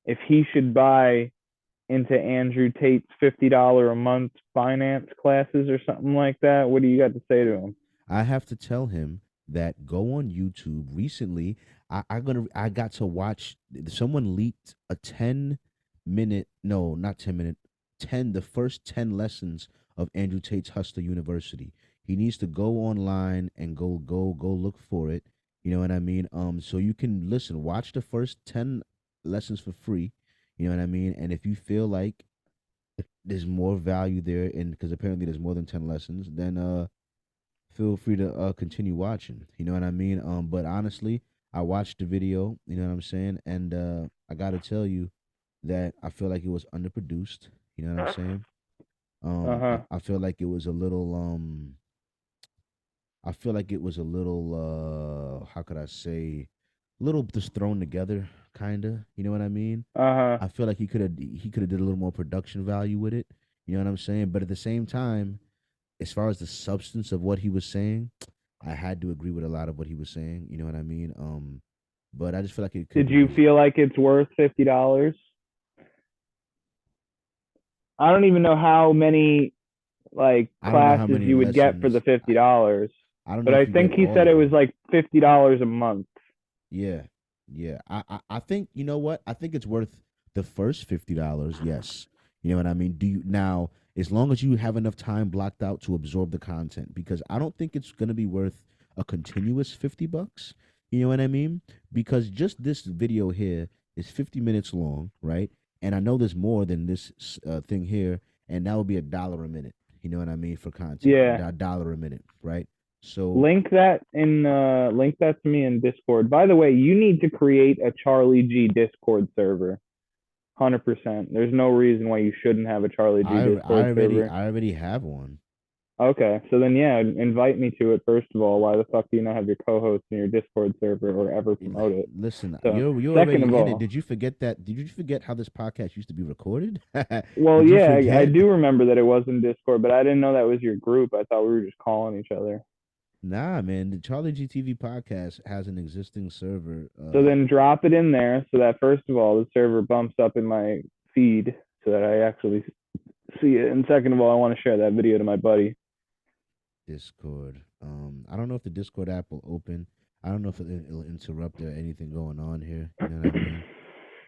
if he should buy into Andrew Tate's $50 a month finance classes or something like that. What do you got to say to him? I have to tell him that go on YouTube. Recently, I got to watch someone leaked a 10-minute, no, not 10-minute, 10 the first 10 lessons of Andrew Tate's Hustler University. He needs to go online and go look for it. You know what I mean? So you can listen, watch the first 10 lessons for free. You know what I mean? And if you feel like there's more value there, and because apparently there's more than 10 lessons, then feel free to continue watching. You know what I mean? But honestly, I watched the video. You know what I'm saying? And I got to tell you that I feel like it was underproduced. You know what I'm saying? Uh-huh. I feel like it was a little I feel like it was a little how could I say, a little just thrown together, kinda. You know what I mean? Uh-huh. I feel like he could have did a little more production value with it. You know what I'm saying? But at the same time, as far as the substance of what he was saying, I had to agree with a lot of what he was saying. You know what I mean? But I just feel like it could Did be. you feel like it's worth $50? I don't even know how many like I don't know how classes many you would get for the lessons. $50, I don't know but I if you get think he all said it of was them. like $50 a month. Yeah, yeah. I think you know what? I think it's worth the first $50. Yes, you know what I mean. Do you now? As long as you have enough time blocked out to absorb the content, because I don't think it's gonna be worth a continuous $50. You know what I mean? Because just this video here is 50 minutes long, right? And I know there's more than this thing here, and that would be $1 a minute. You know what I mean for content, Yeah. $1 a minute, right? So Link that to me in Discord. By the way, you need to create a Charlie G Discord server. 100%. There's no reason why you shouldn't have a Charlie G Discord server. I already have one. Okay, so then yeah, invite me to it first of all. Why the fuck do you not have your co-host in your Discord server or ever promote it? Listen, So you're second already of in it. all, Did you forget that? Did you forget how this podcast used to be recorded? well, Did you yeah, I forget? do remember that it was in Discord, but I didn't know that was your group. I thought we were just calling each other. Nah, man. The CharlieGtv podcast has an existing server. So then drop it in there so that first of all, the server bumps up in my feed so that I actually see it. And second of all, I want to share that video to my buddy. Discord. I don't know if the Discord app will open. I don't know if it'll interrupt or anything going on here. You know what I mean?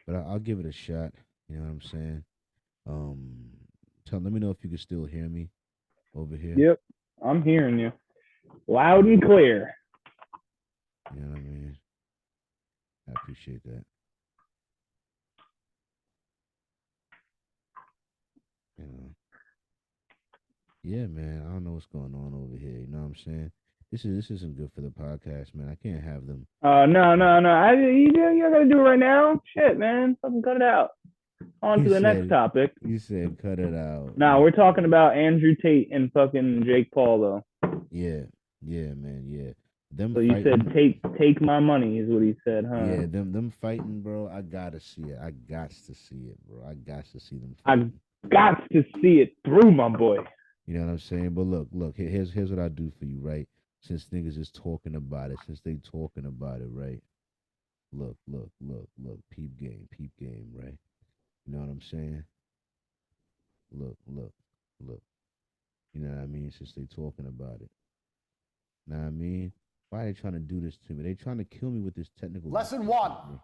But I'll give it a shot. You know what I'm saying? Um, let me know if you can still hear me over here. Yep, I'm hearing you loud and clear. You know what I mean? I appreciate that. You know. Yeah, man. I don't know what's going on over here. You know what I'm saying? This isn't good for the podcast, man. I can't have them. No. You gotta do it right now. Shit, man. Fucking cut it out. On to the next topic. You said cut it out. Now we're talking about Andrew Tate and fucking Jake Paul though. Yeah, man. Yeah, them. So you said take my money is what he said, huh? Yeah, them fighting, bro. I gotta see it. I got to see it, bro. I got to see them fighting. I've got to see it through, my boy. You know what I'm saying? But look. Here's what I do for you, right? Since niggas is talking about it, right? Look. Peep game, right? You know what I'm saying? Look. You know what I mean? Since they talking about it. Know what I mean? Why are they trying to do this to me? They trying to kill me with this technical. Lesson one.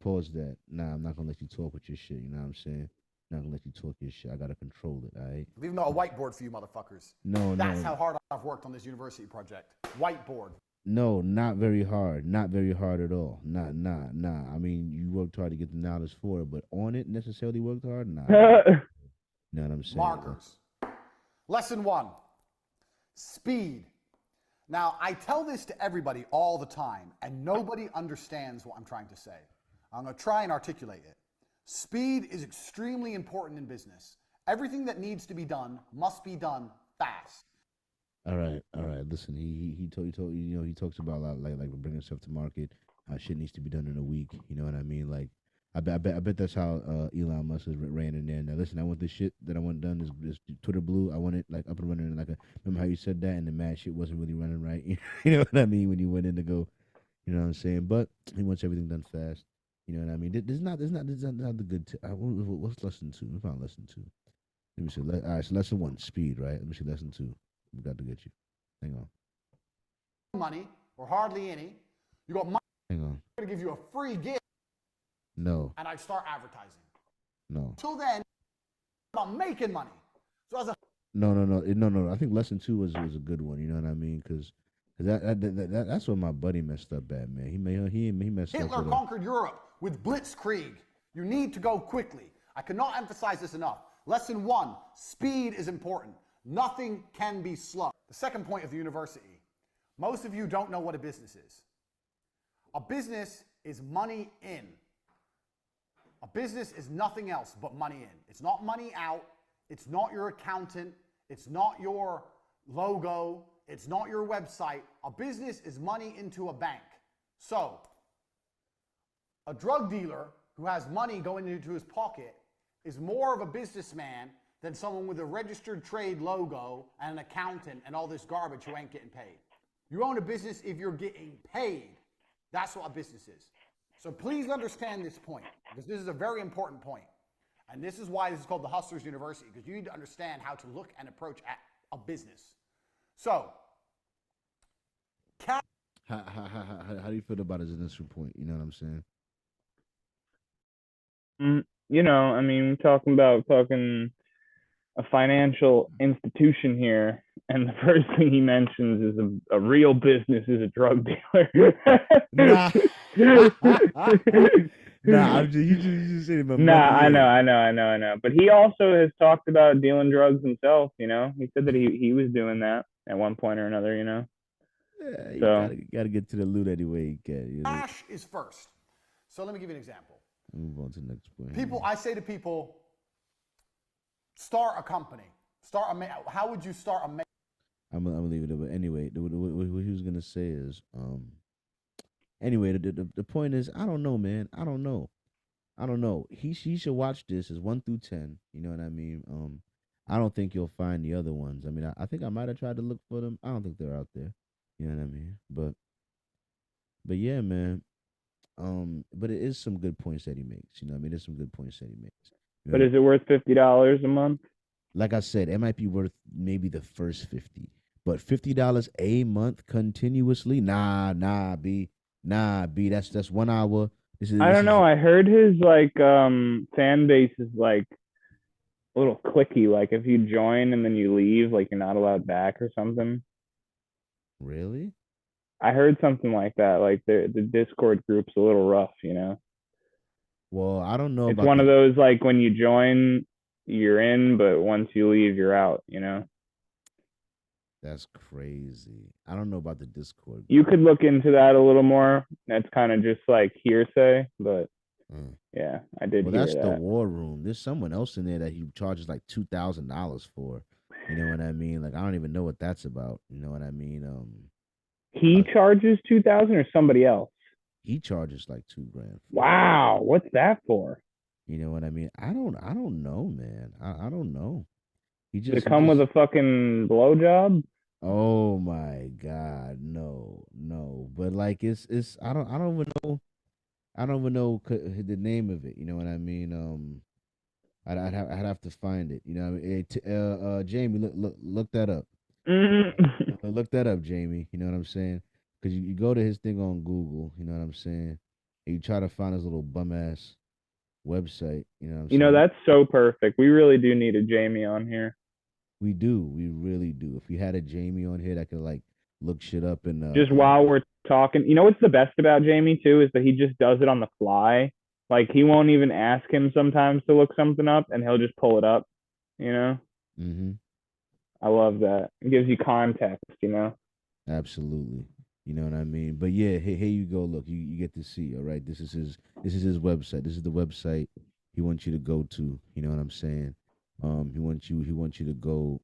Pause that. Nah, I'm not gonna let you talk with your shit. You know what I'm saying? I'm not gonna let you talk your shit. I gotta control it. All right. I've even got a whiteboard for you, motherfuckers. That's how hard I've worked on this university project. Whiteboard. No, not very hard. Not very hard at all. Nah. I mean, you worked hard to get the knowledge for it, but on it necessarily worked hard? Nah. You know what I'm saying? Markers. Lesson one. Speed. Now, I tell this to everybody all the time, and nobody understands what I'm trying to say. I'm going to try and articulate it. Speed is extremely important in business. Everything that needs to be done must be done fast. All right. Listen, he talks about a lot, like bringing stuff to market. How shit needs to be done in a week. You know what I mean? Like I bet that's how Elon Musk has ran in there. Now listen, I want this shit that I want done. This Twitter blue. I want it like up and running. Like remember how you said that, and the mad shit wasn't really running right. You know what I mean when you went in to go. You know what I'm saying? But he wants everything done fast. You know what I mean? This is not the good. What's lesson two? We found lesson two. Let me see. All right, so lesson one, speed. Right. Let me see lesson two. We got to get you. Hang on. Money or hardly any. You got money. Hang on. I'm gonna give you a free gift. No. And I start advertising. No. Till then, I'm making money. So as a No. I think lesson two was a good one. You know what I mean? Because that's what my buddy messed up at, man. He messed up. Hitler conquered Europe with blitzkrieg. You need to go quickly. I cannot emphasize this enough. Lesson one, speed is important. Nothing can be slow. The second point of the university, most of you don't know what a business is. A business is money in. A business is nothing else but money in. It's not money out. It's not your accountant. It's not your logo. It's not your website. A business is money into a bank. So, a drug dealer who has money going into his pocket is more of a businessman than someone with a registered trade logo and an accountant and all this garbage who ain't getting paid. You own a business if you're getting paid. That's what a business is. So please understand this point, because this is a very important point. And this is why this is called the Hustlers University, because you need to understand how to look and approach at a business. So, how do you feel about his initial point? You know what I'm saying? You know, I mean, talking about fucking a financial institution here, and the first thing he mentions is a real business is a drug dealer. Nah. Nah, you just saying about Nah, money. I know. But he also has talked about dealing drugs himself, you know? He said that he was doing that at one point or another, you know? Yeah, you So gotta get to the loot any way you can. You know? cash is first. So let me give you an example. Move on to the next point. I say to people, start a company. How would you start a? I'm gonna leave it there. But anyway, what he was gonna say is, anyway, the point is, I don't know, man. I don't know. He should watch this as 1 through 10. You know what I mean? I don't think you'll find the other ones. I mean, I think I might have tried to look for them. I don't think they're out there. You know what I mean? But yeah, man. But it is some good points that he makes. You know what I mean? There's some good points that he makes. but is it worth $50 a month? Like I said, it might be worth maybe the first 50, but $50 a month continuously, nah, B. That's 1 hour. I don't know. I heard his like fan base is like a little clicky. Like if you join and then you leave, like you're not allowed back or something. Really? I heard something like that. Like the Discord group's a little rough, you know. Well, I don't know It's about one of those like when you join, you're in, but once you leave, you're out, you know. That's crazy. I don't know about the Discord. You could look into that a little more. That's kind of just like hearsay, but yeah, I did Well, hear that's that. the war room. There's someone else in there that he charges like $2,000 for. You know what I mean? Like I don't even know what that's about. You know what I mean? He charges 2,000 or somebody else? He charges like $2,000. Wow, what's that for? You know what I mean? I don't know, man. I don't know. Did it come with a fucking blowjob? Oh my God, no. But like it's I don't even know the name of it. You know what I mean? I'd have to find it. You know what I mean? Jamie, look that up. Look that up, Jamie. You know what I'm saying? Because you go to his thing on Google. You know what I'm saying? And you try to find his little bum ass website. You know what I'm saying? You know, that's so perfect. We really do need a Jamie on here. We do. We really do. If we had a Jamie on here that could like look shit up and just while we're talking, you know what's the best about Jamie too is that he just does it on the fly. Like he won't even ask him sometimes to look something up, and he'll just pull it up. You know. Mm-hmm. I love that. It gives you context. You know. Absolutely. You know what I mean? But yeah, here you go. Look, you get to see. All right, this is his website. This is the website he wants you to go to. You know what I'm saying? He wants you to go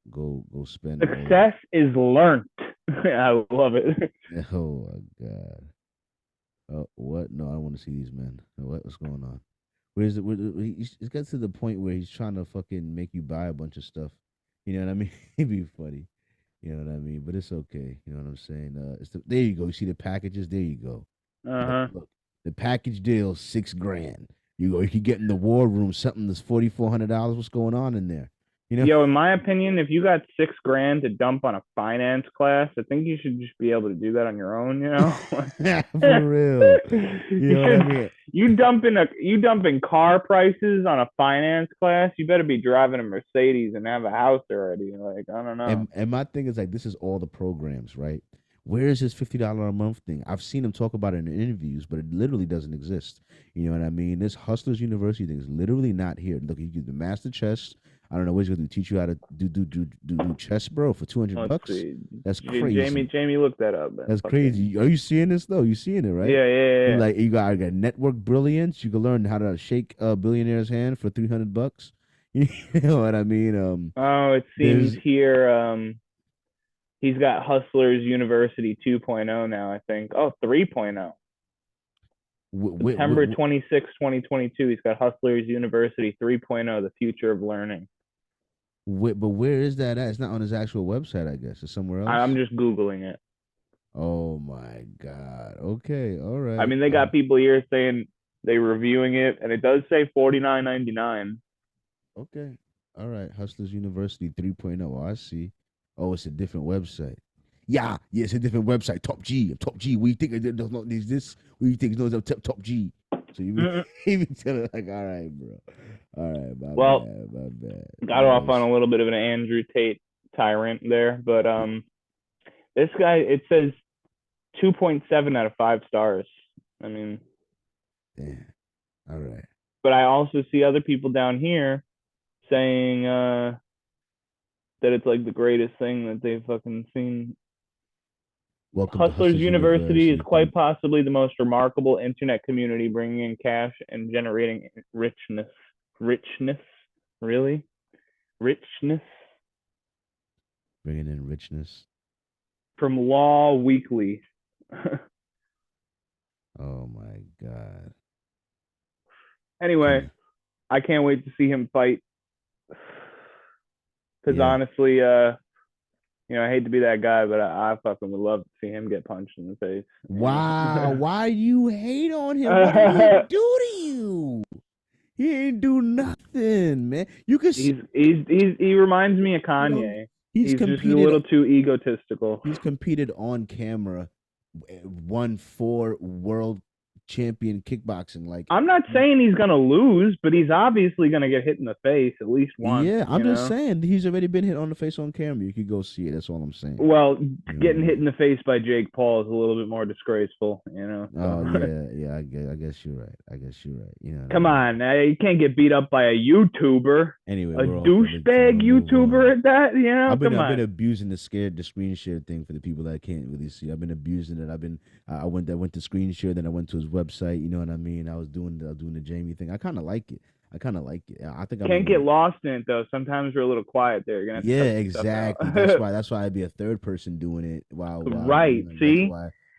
spend. Success is learnt. I love it. Oh my God. What? No, I don't want to see these men. What's going on? Whereas it gets to the point where he's trying to fucking make you buy a bunch of stuff. You know what I mean? It'd be funny. You know what I mean? But it's okay. You know what I'm saying? There you go. You see the packages? There you go. Uh-huh. Look, the package deal $6,000. You go. You could get in the war room something that's $4,400. What's going on in there? You know? Yo, in my opinion, if you got $6,000 to dump on a finance class, I think you should just be able to do that on your own, you know? For real. You know what I mean? You dumping car prices on a finance class, you better be driving a Mercedes and have a house already. Like, I don't know. And my thing is like this is all the programs, right? Where is this $50 a month thing? I've seen him talk about it in interviews, but it literally doesn't exist. You know what I mean? This Hustlers University thing is literally not here. Look, you get the master chess. I don't know what he's gonna do. Teach you how to do chess, bro, for $200. See. That's crazy. Jamie, look that up. Man. That's Fuck crazy. Are you seeing this though? You seeing it, right? Yeah. Like you got network brilliance. You can learn how to shake a billionaire's hand for $300. You know what I mean? Oh, it seems here. He's got Hustlers University 2.0 now. I think. Oh, 3.0. September 26, 2022. He's got Hustlers University 3.0, the future of learning. But where is that at? It's not on his actual website, I guess. It's somewhere else. I'm just Googling it. Oh my God. Okay. All right. I mean, they got people here saying they reviewing it, and it does say $49.99. Okay. All right. Hustlers University 3.0. Oh, I see. Oh, it's a different website. Yeah, it's a different website. Top G. What do you think is this? What do you think is Top G? So you be telling like, all right, bro. All right, my bad. Got off on a little bit of an Andrew Tate tyrant there, but this guy, it says 2.7 out of 5 stars. I mean, damn. All right. But I also see other people down here saying that it's like the greatest thing that they've fucking seen. Welcome Hustlers University is quite possibly the most remarkable internet community, bringing in cash and generating richness. Really? Richness? Bringing in richness. From Law Weekly. Oh my God. Anyway, I can't wait to see him fight. Because honestly, I hate to be that guy, but I fucking would love to see him get punched in the face. Wow. Why you hate on him? What did he do to you? He ain't do nothing, man. You could. He reminds me of Kanye. He's just a little too egotistical. He's competed on camera, won 4 world champion kickboxing. Like, I'm not saying he's gonna lose, but he's obviously gonna get hit in the face at least once. Yeah, I'm just saying he's already been hit on the face on camera. You could go see it. That's all I'm saying. Well, getting hit in the face by Jake Paul is a little bit more disgraceful, Oh yeah. I guess you're right. You know. Come on, you can't get beat up by a YouTuber. Anyway, a douchebag YouTuber at that. You know, I've been abusing the screen share thing for the people that can't really see. I've been abusing it. I went to screen share, then I went to his website. You know what I mean? I was doing the Jamie thing. I kind of like it. I think I can't get lost in it though. Sometimes we're a little quiet there. You're gonna have to exactly. That's why I'd be a third person doing it. While right. See.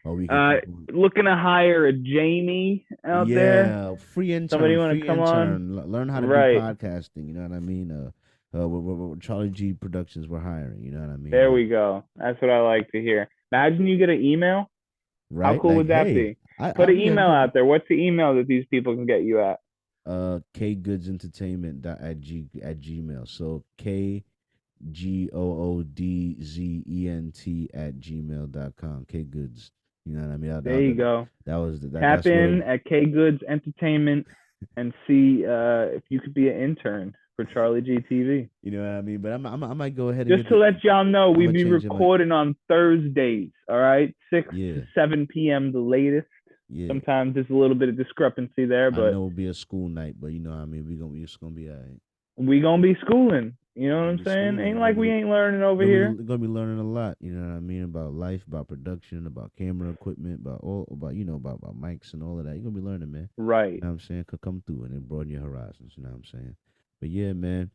Looking to hire a Jamie out there. Yeah, free intern. Somebody want to come on? Learn how to do podcasting. You know what I mean? We're Charlie G Productions. We're hiring. You know what I mean? There we go. That's what I like to hear. Imagine you get an email. Right? How cool would that be? Put an email out there. What's the email that these people can get you at? kgoodsentertainment@gmail. So KGOODZENT@gmail.com. Kgoods. You know what I mean? There you go. That was tap in at Kgoods Entertainment and see if you could be an intern for CharlieGtv. You know what I mean? But I might go ahead and just to let y'all know, we be recording on Thursdays. All right, 6 to 7 p.m. the latest. Yeah. Sometimes there's a little bit of discrepancy there, but I know it'll be a school night, but you know what I mean? It's gonna be all right. We gonna be schooling. You know what I'm saying? Ain't like we ain't learning over here. We're gonna be learning a lot, you know what I mean, about life, about production, about camera equipment, about mics and all of that. You're gonna be learning, man. Right. You know what I'm saying? Come through and broaden your horizons, you know what I'm saying? But yeah, man.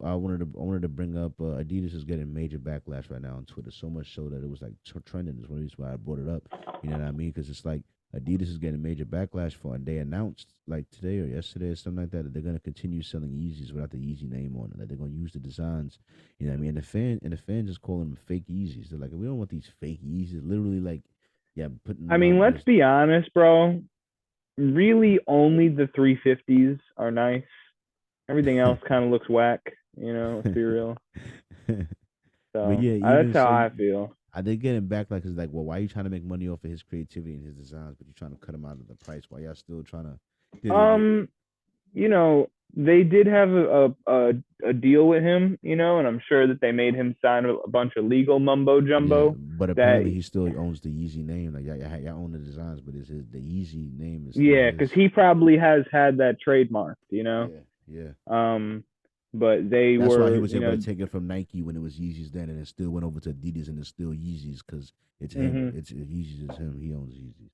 I wanted to bring up Adidas is getting major backlash right now on Twitter, so much so that it was like trending. Is one reason why I brought it up. You know what I mean? Because it's like Adidas is getting major backlash for, and they announced like today or yesterday or something like that they're gonna continue selling Yeezys without the Yeezy name on it. Like they're gonna use the designs. You know what I mean? And the fans just call them fake Yeezys. They're like, we don't want these fake Yeezys. Literally, like, yeah, putting I them out. mean, let's be honest, bro. Really, only the 350s are nice. Everything else kind of looks whack. Let's be real. But So yeah, that's even how so, I feel. I did get him back. Like, it's like, well, why are you trying to make money off of his creativity and his designs, but you're trying to cut him out of the price? Why y'all still trying to? Um, they did have a deal with him, and I'm sure that they made him sign a bunch of legal mumbo Yeah, jumbo. but That apparently he still owns the Yeezy name. Like, y'all own the designs, but the Yeezy name is still Yeah, his. because he probably has had that trademarked. Yeah, yeah. But they That's why he were, was able to take it from Nike when it was Yeezys then, and it still went over to Adidas, and it's still Yeezys because it's him. mhm. It's Yeezys is him. He owns Yeezys.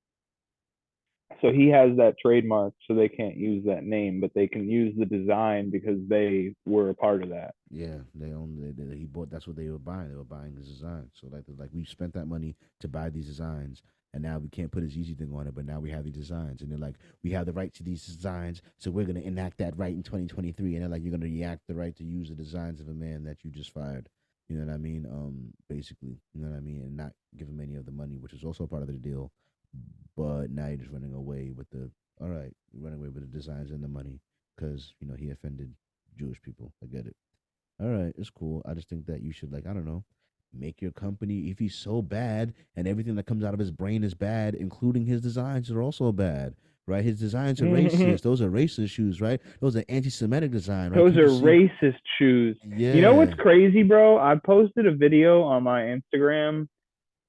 So he has that trademark, so they can't use that name, but they can use the design because they were a part of that. Yeah, they own. He bought. That's what they were buying. They were buying his design. So like we spent that money to buy these designs, and now we can't put his Yeezy thing on it. But now we have these designs, and they're like, we have the right to these designs, so we're gonna enact that right in 2023. And they're like, you're gonna enact the right to use the designs of a man that you just fired. You know what I mean? Basically, you know what I mean, and not give him any of the money, which is also part of the deal. But now you're just running away with the. All right, you're running away with the designs and the money because he offended Jewish people. I get it. All right, it's cool. I just think that you should, like, I don't know, make your company, if he's so bad and everything that comes out of his brain is bad, including his designs are also bad, right? His designs are racist. Those are racist shoes, right? Those are anti-Semitic design, right? Those are People see, racist shoes. You know what's yeah. crazy, bro? I posted a video on my Instagram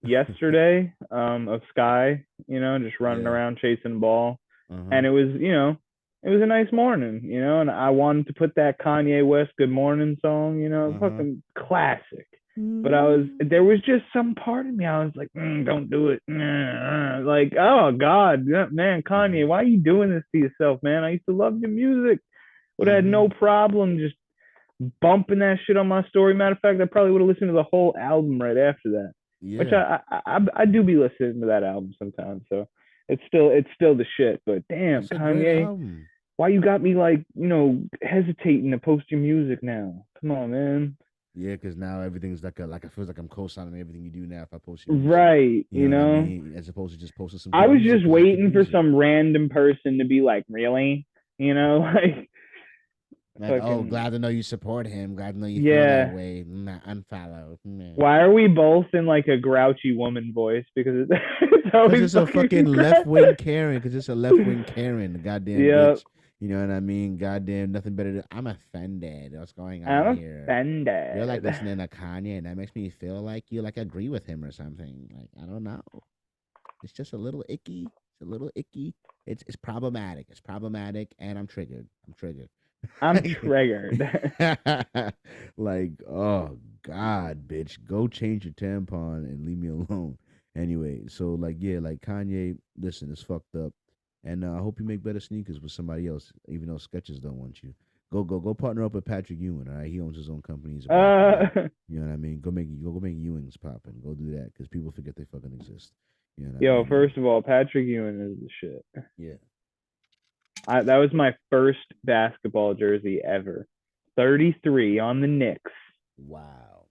yesterday of Sky, just running Yeah. around chasing ball. Uh-huh. And it was a nice morning, and I wanted to put that Kanye West Good Morning song, Uh-huh. fucking classic. But there was just some part of me, I was like, don't do it. Like, oh God, man, Kanye, why are you doing this to yourself, man? I used to love your music. Would have had Uh-huh. no problem just bumping that shit on my story. Matter of fact, I probably would have listened to the whole album right after that. Which Yeah. I do be listening to that album sometimes. So it's still the shit. But damn, It's a great Kanye, album. why you got me like hesitating to post your music now? Come on, man. Yeah, because now everything's like I feel like I'm co-signing everything you do now if I post your music. Right, You know what I mean? As opposed to just posting some I good was music just because it's good waiting for music. some random person to be like, really, like Like, oh, fucking glad to know you support him. Glad to know you feel that yeah. way. Nah, unfollow. Nah. Why are we both in like a grouchy woman voice? Because it's Because always it's a fucking fucking left wing Karen. Because it's a left wing Karen. The goddamn yeah, bitch. You know what I mean? Goddamn, nothing better. I'm offended. What's going on I'm here? You're like offended. listening to Kanye, and that makes me feel like you like agree with him or something. Like, I don't know. It's just a little icky. It's a little icky. It's problematic. It's problematic, and I'm triggered. I'm triggered. I'm triggered. Like, oh God, bitch, go change your tampon and leave me alone. Anyway, so like, yeah, like Kanye, listen, it's fucked up, and I hope you make better sneakers with somebody else, even though Skechers don't want you. Go partner up with Patrick Ewing. All right, he owns his own company. He's a black man. uh, You know what I mean? Go make Ewings popping. Go do that because people forget they fucking exist. You know what I Yo, mean? first of all, Patrick Ewing is the shit. Yeah. That was my first basketball jersey ever. 33 on the Knicks. Wow.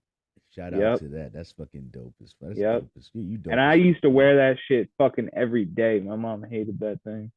Shout out Yep, to that. That's fucking dope as fuck. That's yep. dope as you And dope I as fuck, used to bro. wear that shit fucking every day. My mom hated that thing.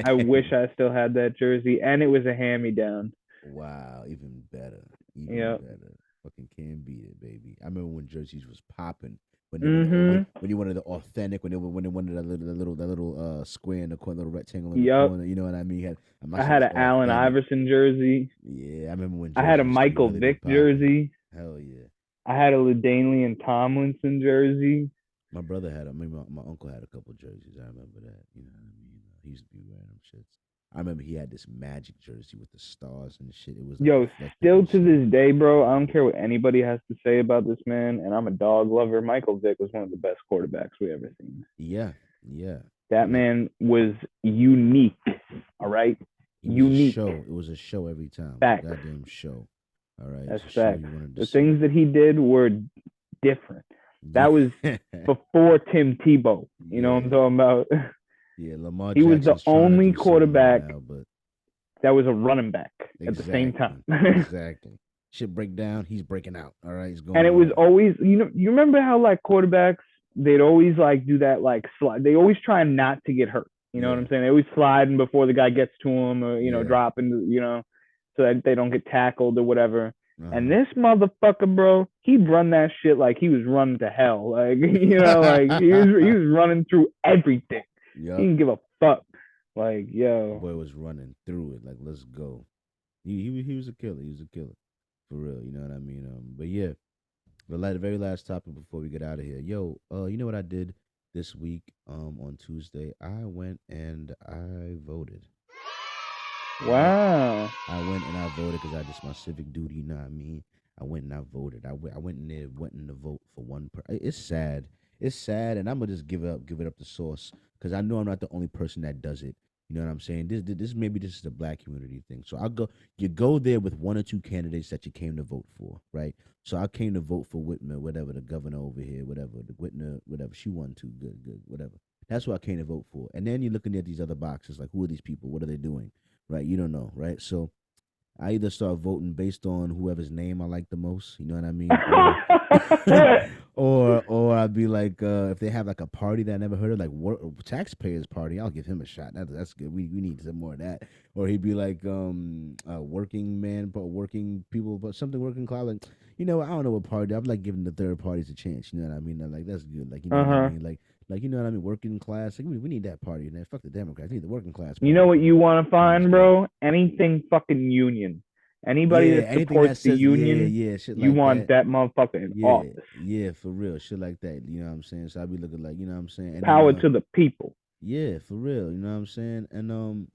I wish I still had that jersey, and it was a hand-me-down. Wow, even better. Even Yep. better. Fucking can't beat it, baby. I remember when jerseys was popping. When they when, Mhm. when you wanted the authentic, when they wanted that little square in the corner, little rectangle in the Yep. corner, you know what I mean? My I shit had was an Allen authentic. Iverson jersey. Yeah, I remember when I had a jerseys used to be Michael really big Vick popping. jersey. Hell yeah. I had a LaDainian Tomlinson jersey. My brother had, I mean, my uncle had a couple jerseys. I remember that. You know what I mean? He used to be wearing them shits. I remember he had this Magic jersey with the stars and shit. It was like Yo, reflective still and to shit. this day, bro, I don't care what anybody has to say about this man, and I'm a dog lover. Michael Vick was one of the best quarterbacks we ever seen. Yeah, yeah. That Like man was unique. All right, he was a unique. show. It was a show every time. It was a Facts. goddamn show. All right, That's it's a show facts. you wanted to The see. things that he did were different. That was Yeah, before Tim Tebow. You know what I'm yeah, talking about? Yeah, Lamar He was the Jackson's trying to only do something right quarterback now, but that was a running back at the same exactly, time. exactly. Shit break down, he's breaking out. All right, he's And going it was hard. always, you remember how like quarterbacks, they'd always like do that like slide. They always try not to get hurt. You know what Yeah, I'm saying? They always sliding before the guy gets to him, or yeah. dropping, so that they don't get tackled or whatever. And Uh-huh. this motherfucker, bro, he'd run that shit like he was running to hell. Like like he was running through everything. He Yup. didn't give a fuck. Like, yo. Boy was running through it. Like, let's go. He was a killer. He was a killer. For real. You know what I mean? But yeah, the very last topic before we get out of here. Yo, you know what I did this week? On Tuesday, I went and I voted. Right? Wow. I went and I voted because I just my civic duty. You know what I mean? I went and I voted. I went in there, went in to vote for one. It's sad. It's sad, and I'm gonna just give it up to source because I know I'm not the only person that does it. You know what I'm saying? This maybe this is the black community thing. So I'll go. You go there with one or two candidates that you came to vote for, right? So I came to vote for Whitmer, whatever the governor over here, whatever the Whitmer, whatever she won too. Good, whatever. That's what I came to vote for. And then you're looking at these other boxes, like who are these people? What are they doing? Right? You don't know, right? So I either start voting based on whoever's name I like the most, you know what I mean, or I'd be like, if they have like a party that I never heard of, like taxpayers party, I'll give him a shot. That's good. We need some more of that. Or he'd be like, working man, but working people, but something working class. Like, I don't know what party. I'm like giving the third parties a chance. You know what I mean? I'm like that's good. Like what I Uh-huh. mean? Like you know what I mean? Working class. Like we need that party. Man, fuck the Democrats. We need the working class You party. know what Come you on, want to sounds find, good. bro? Anything fucking union. Anybody Yeah, that anything supports that the says union, shit you like want that. that motherfucker in Yeah, office. yeah, for real, shit like that. You know what I'm saying? So I be looking like, you know what I'm saying? And then Power to the people. yeah, for real, you know what I'm saying? And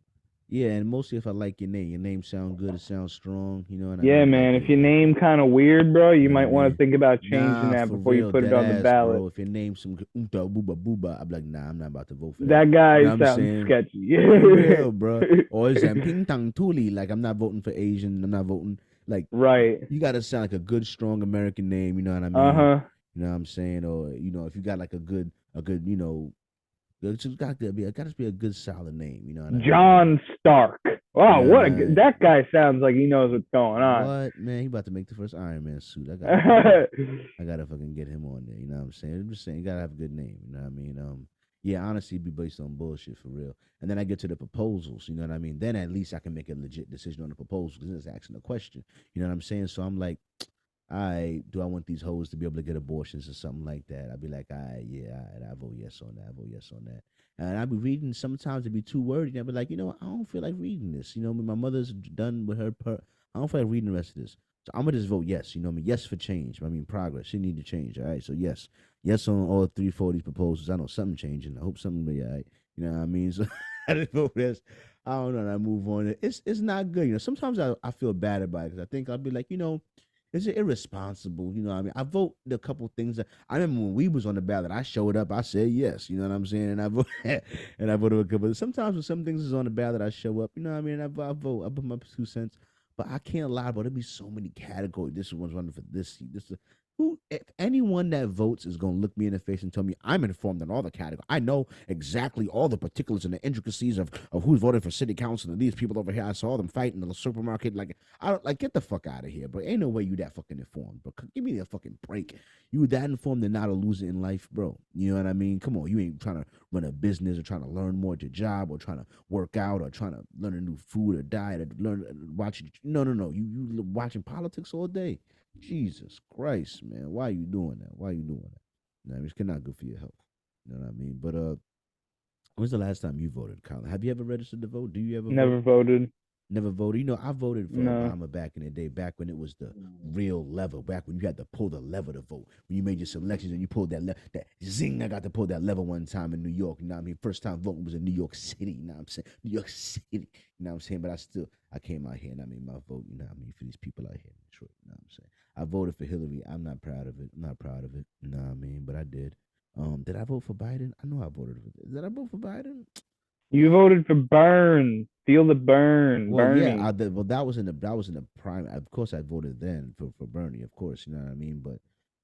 yeah, and mostly if I like your name sound good, it sounds strong, you know what I Yeah, mean? man. If your name kind of weird, bro, You you know what I might want to mean? think about changing Nah, that for before you real, put it dead on the ass, ballot. bro. If your name's some oompa booba booba, I'm like, nah, I'm not about to vote for that. That You know guy what I'm sounds saying? sketchy. For real, bro. Or is that ping tang tuli? Like I'm not voting for Asian. I'm not voting like Right. you got to sound like a good, strong American name. You know what I Uh mean? huh. You know what I'm saying? Or if you got like a good, it's got to be a good, solid name. You know what I mean? Like, John Stark. you Wow, know, that guy sounds like he knows what's going on. what man? He about to make the first Iron Man suit. I gotta fucking get him on there. You know what I'm saying? I'm just saying, you gotta have a good name. You know what I mean? Yeah, honestly, it'd be based on bullshit for real. And then I get to the proposals. You know what I mean? Then at least I can make a legit decision on the proposal because it's asking a question. You know what I'm saying? So I'm like, do I want these hoes to be able to get abortions or something like that? I'd be like, yeah, I vote yes on that. I vote yes on that. And I'd be reading, sometimes it'd be too wordy. And I'd be like, I don't feel like reading this. My mother's done with her, I don't feel like reading the rest of this. So I'm going to just vote yes. You know what I mean? Yes for change. I mean, progress. She need to change. All right. So yes. Yes on all 3 4 of these proposals. I know something changing. I hope something will be all right. You know what I mean? So I just vote yes. I don't know. And I move on. It's not good. Sometimes I feel bad about it because I think I'll be like, is it irresponsible? You know what I mean? I vote a couple things that I remember when we was on the ballot, I showed up, I said yes, you know what I'm saying? And I vote and I voted a couple. Sometimes when some things is on the ballot, I show up, you know what I mean? I vote, I put my 2 cents. But I can't lie, bro. There be so many categories. This one's running for this. Who, if anyone that votes is gonna look me in the face and tell me I'm informed on all the categories. I know exactly all the particulars and the intricacies of who's voted for city council and these people over here. I saw them fighting in the supermarket. Like I don't like get the fuck out of here, bro. Ain't no way you that fucking informed, bro. Give me a fucking break. You that informed and not a loser in life, bro. You know what I mean? Come on, you ain't trying to run a business or trying to learn more at your job or trying to work out or trying to learn a new food or diet or learn watch. No. You watching politics all day. Jesus Christ, man. Why are you doing that? Why are you doing that? No, it's not good for your health. You know what I mean? But when's the last time you voted, Colin? Have you ever registered to vote? Do you ever vote? Never voted. Never voted. I voted for No. Obama back in the day, back when it was the real lever, back when you had to pull the lever to vote. When you made your selections and you pulled that that zing, I got to pull that lever one time in New York. You know what I mean? First time voting was in New York City. You know what I'm saying? New York City. You know what I'm saying? But I came out here and I made my vote, you know what I mean, for these people out here in Detroit. You know what I'm saying? I voted for Hillary. I'm not proud of it. I'm not proud of it. You know what I mean? But I did. Did I vote for Biden? I know I voted for. Did I vote for Biden? You voted for Burn. Feel the burn, Well, yeah, Bernie. well that was in the prime. Of course, I voted then for Bernie. Of course, you know what I mean. But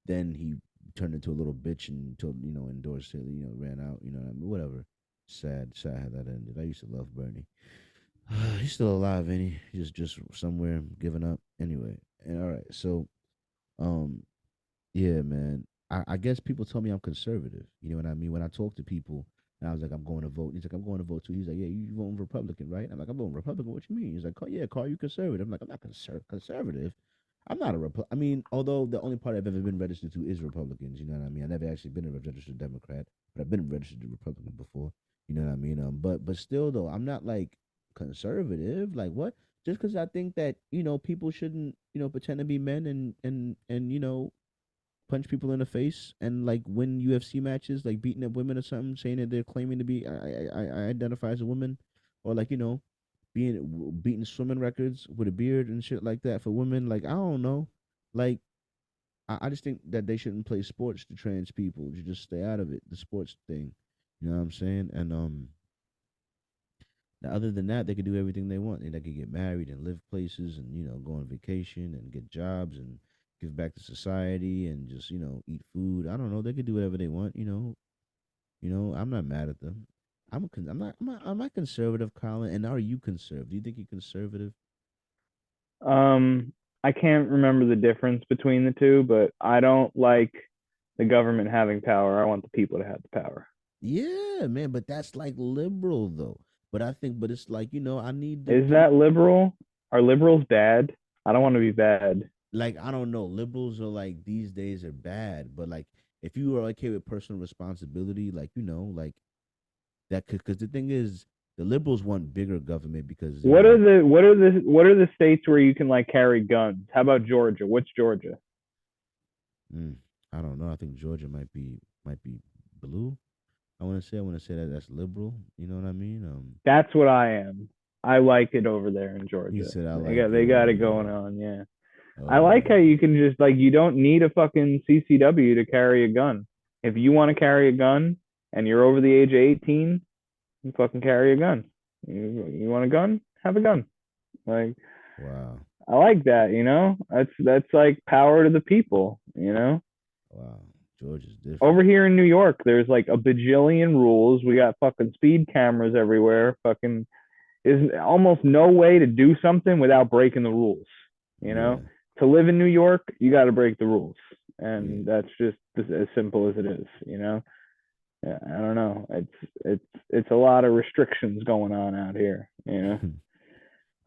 then he turned into a little bitch until endorsed it. Ran out. You know what I mean? Whatever. Sad how that ended. I used to love Bernie. He's still alive, ain't he? He's just somewhere giving up. Anyway, and all right, so um, yeah, man. I guess people tell me I'm conservative. You know what I mean? When I talk to people, and I was like, I'm going to vote. He's like, I'm going to vote too. He's like, yeah, you voting Republican, right? I'm like, I'm voting Republican. What you mean? He's like, oh, yeah, Carl, you conservative. I'm like, I'm not conservative. I'm not a I mean, although the only party I've ever been registered to is Republicans. You know what I mean? I never actually been a registered Democrat, but I've been registered to Republican before. You know what I mean? But still though, I'm not like conservative. Like what? Just because I think that people shouldn't pretend to be men and punch people in the face and like win UFC matches, like beating up women or something, saying that they're claiming to be I identify as a woman, or like beating swimming records with a beard and shit like that for women. Like I don't know, like I just think that they shouldn't play sports to trans people. You just stay out of it, the sports thing. You know what I'm saying? And now, other than that, they could do everything they want. They could get married and live places and, go on vacation and get jobs and give back to society and just, eat food. I don't know. They could do whatever they want. I'm not mad at them. I'm not conservative, Colin. And are you conservative? Do you think you're conservative? I can't remember the difference between the two, but I don't like the government having power. I want the people to have the power. Yeah, man, but that's like liberal though. But it's like, I need the Is that liberal? Are liberals bad? I don't want to be bad. like I don't know, liberals are like these days are bad, but like if you are okay with personal responsibility, like like that could because the thing is the liberals want bigger government because they're What are like the states where you can like carry guns? How about Georgia? What's Georgia? I don't know. I think Georgia might be blue. I want to say that that's liberal. You know what I mean? That's what I am. I like it over there in He Georgia. said I They like got it they got over it going there. on, yeah. I Oh like how you can just like you don't need a fucking CCW to carry a gun. If you want to carry a gun and you're over the age of 18, you fucking carry a gun. You want a gun? Have a gun. Like wow, I like that. That's like power to the people. wow. Georgia's different. Over here in New York, there's like a bajillion rules. We got fucking speed cameras everywhere. Fucking is almost no way to do something without breaking the rules. You know, Yeah, to live in New York, you got to break the rules, yeah. and that's just as simple as it is. Yeah, I don't know. It's a lot of restrictions going on out here.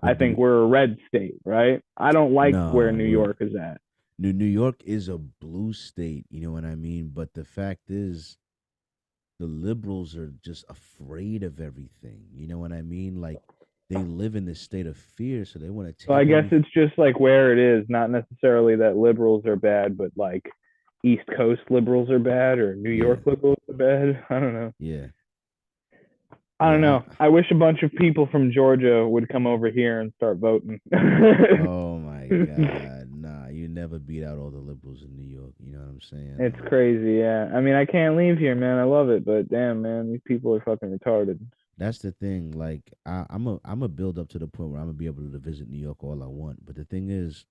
I but think do we're a red state, right? I don't like where no, New York is at. New York is a blue state. You know what I mean? But the fact is, the liberals are just afraid of everything. You know what I mean? Like they live in this state of fear, so they want to So I take guess everything. it's just like where it is, not necessarily that liberals are bad, but like East Coast liberals are bad or New Yeah, York liberals are bad. I don't know. yeah, I don't yeah. know. I wish a bunch of people from Georgia would come over here and start voting. Oh my God, nah! You never beat out all the liberals in New York. You know what I'm saying? It's crazy, yeah. I mean, I can't leave here, man. I love it, but damn, man, these people are fucking retarded. That's the thing. Like I'm a build up to the point where I'm gonna be able to visit New York all I want. But the thing is,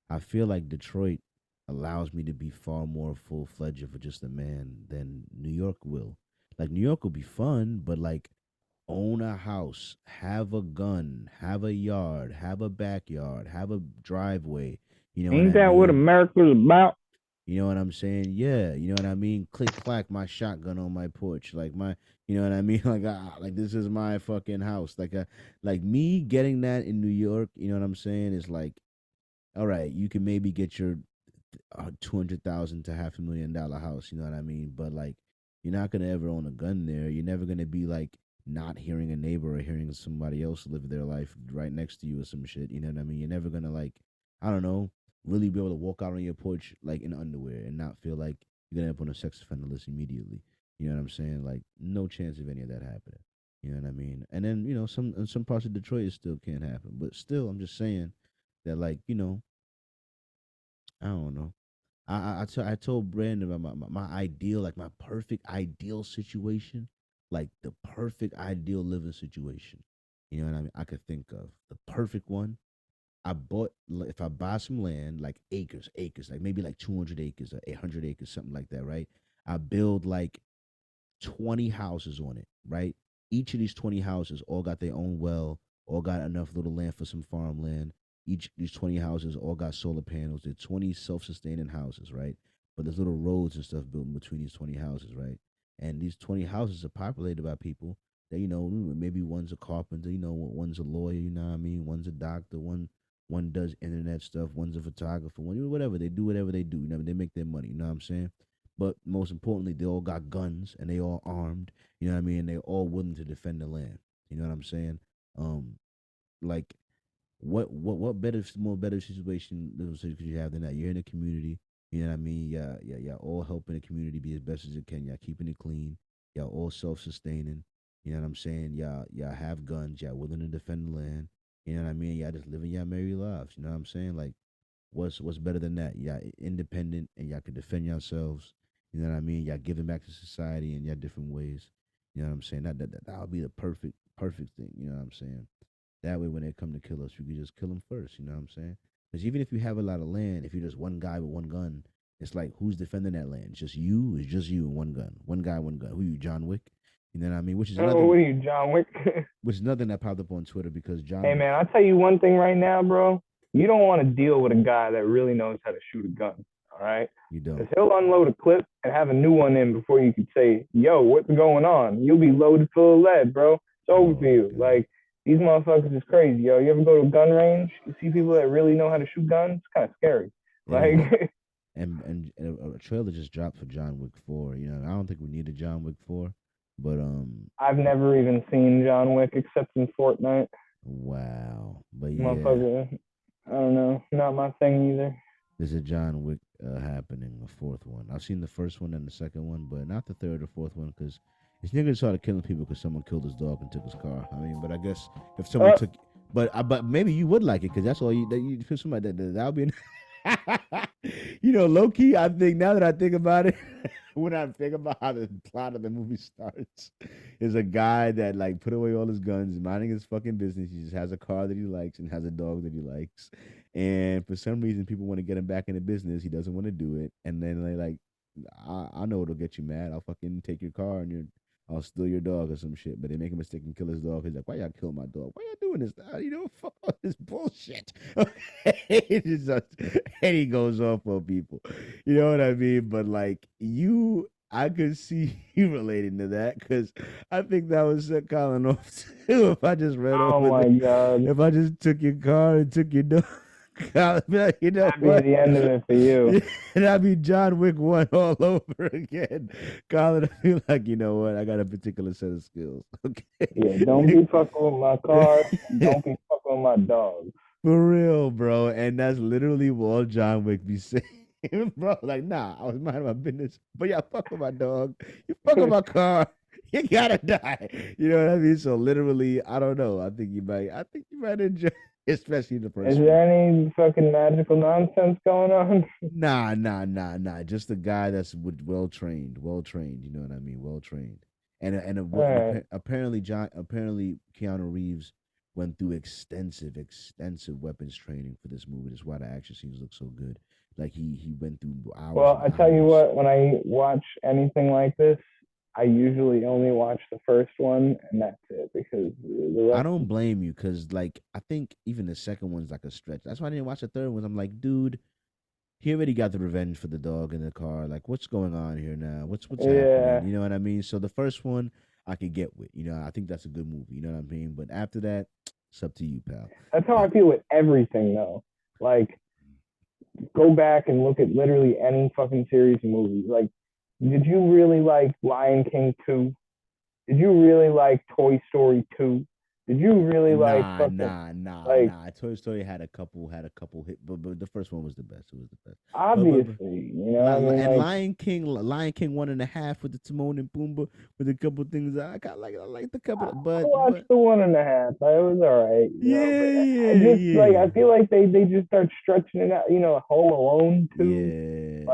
I feel like Detroit allows me to be far more full fledged of just a man than New York will. Like New York will be fun, but like own a house, have a gun, have a yard, have a backyard, have a driveway. You know what Ain't I that what mean? America's about? You know what I'm saying? Yeah, you know what I mean? Click clack my shotgun on my porch. Like you know what I mean? Like this is my fucking house. Like me getting that in New York, you know what I'm saying? Is like, all right, you can maybe get your 200,000 to $500,000 house, you know what I mean? But like you're not going to ever own a gun there. You're never going to be like not hearing a neighbor or hearing somebody else live their life right next to you or some shit, you know what I mean? You're never going to like I don't know really be able to walk out on your porch like in underwear and not feel like you're gonna end up on a sex offender list immediately. You know what I'm saying? Like no chance of any of that happening. You know what I mean? And then some in some parts of Detroit it still can't happen, but still I'm just saying that like I don't know. I told Brandon about my ideal like my perfect ideal situation, like the perfect ideal living situation. You know what I mean? I could think of the perfect one if I buy some land, like acres, like maybe like 200 acres or 800 acres, something like that, right? I build like 20 houses on it, right? each of these 20 houses all got their own well, all got enough little land for some farmland. These 20 houses all got solar panels. They're 20 self-sustaining houses, right? But there's little roads and stuff built in between these 20 houses, right? And these 20 houses are populated by people that, maybe one's a carpenter, one's a lawyer, you know what I mean? One's a doctor, one does internet stuff, one's a photographer, whatever. They do whatever they do. They make their money, you know what I'm saying? But most importantly, they all got guns and they all armed, you know what I mean? They're all willing to defend the land. You know what I'm saying? Um, like what better situation could you have than that? You're in a community, you know what I mean? Yeah, all helping the community be as best as it can. Y'all keeping it clean. Y'all all self-sustaining. You know what I'm saying? Y'all have guns. Y'all willing to defend the land. You know what I mean? Y'all just living y'all merry lives. You know what I'm saying? Like, what's better than that? Y'all independent and y'all can defend yourselves. You know what I mean? Y'all giving back to society in y'all different ways. You know what I'm saying? That would be the perfect thing. You know what I'm saying? That way, when they come to kill us, we could just kill them first. You know what I'm saying? Because even if you have a lot of land, if you're just one guy with one gun, it's like, who's defending that land? It's just you. It's just you and one gun. One guy, one gun. Who you, John Wick? You know what I mean? Which is Oh, another. what are you, John Wick? Which is nothing that popped up on Twitter because John. Hey, Wick, man, I'll tell you one thing right now, bro. You don't want to deal with a guy that really knows how to shoot a gun, all right? You don't. Because he'll unload a clip and have a new one in before you could say, yo, what's going on? You'll be loaded full of lead, bro. It's over for you. God. Like, these motherfuckers is crazy, yo. You ever go to a gun range? You see people that really know how to shoot guns? It's kind of scary. Like, and a trailer just dropped for John Wick 4. You know, I don't think we need a John Wick 4, but I've never even seen John Wick except in Fortnite. wow. But yeah, Motherfucker, I don't know. Not my thing either. there's a John Wick happening, a fourth one. I've seen the first one and the second one, but not the third or fourth one because this nigga started killing people because someone killed his dog and took his car. I mean, but I guess if someone took, but maybe you would like it because that's all you feel somebody that would be. Low key, I think now that I think about it, when I think about how the plot of the movie starts, is a guy that like put away all his guns, minding his fucking business. He just has a car that he likes and has a dog that he likes. And for some reason, people want to get him back into business. He doesn't want to do it. And then they like, I know it'll get you mad. I'll fucking take your car and I'll steal your dog or some shit. But they make a mistake and kill his dog. He's like, why y'all kill my dog? Why y'all doing this? Fuck all this bullshit. And he goes off on people. You know what I mean? But like I could see you relating to that because I think that would set Colin off too. If I just read Oh my God. If I just took your car and took your dog. Colin, that'd be the end of it for you. And that'd be John Wick 1 all over again. Colin, I feel like, you know what? I got a particular set of skills. Okay. Yeah, don't be fucking with my car. Don't be fucking with my dog. For real, bro. And that's literally what all John Wick be saying. Bro, like, nah, I was minding my business. But y'all fuck with my dog. You fuck with my car. You gotta die. You know what I mean? So literally, I don't know. I think you might enjoy. Especially the first. Is there any fucking magical nonsense going on? Nah. Just a guy that's well trained. You know what I mean? Well trained. Apparently Keanu Reeves went through extensive weapons training for this movie. That's why the action scenes look so good. Like he went through hours. Well, I tell you what, when I watch anything like this, I usually only watch the first one, and that's it because the rest. I don't blame you because, like, I think even the second one's like a stretch. That's why I didn't watch the third one. I'm like, dude, he already got the revenge for the dog in the car. Like, what's going on here now? What's happening? You know what I mean? So the first one I could get with. You know, I think that's a good movie. You know what I mean? But after that, it's up to you, pal. That's how I feel with everything, though. Like, go back and look at literally any fucking series of movies. Like, did you really like Lion King 2? Did you really like Toy Story 2? Did you really like fucking, nah. Toy Story had a couple hit, but the first one was the best. It was the best. Obviously, you know. And like, Lion King 1.5 with the Timon and Pumbaa with a couple things I like the couple. But I watched the 1.5. It was all right. I feel like they just start stretching it out. You know, Home Alone 2,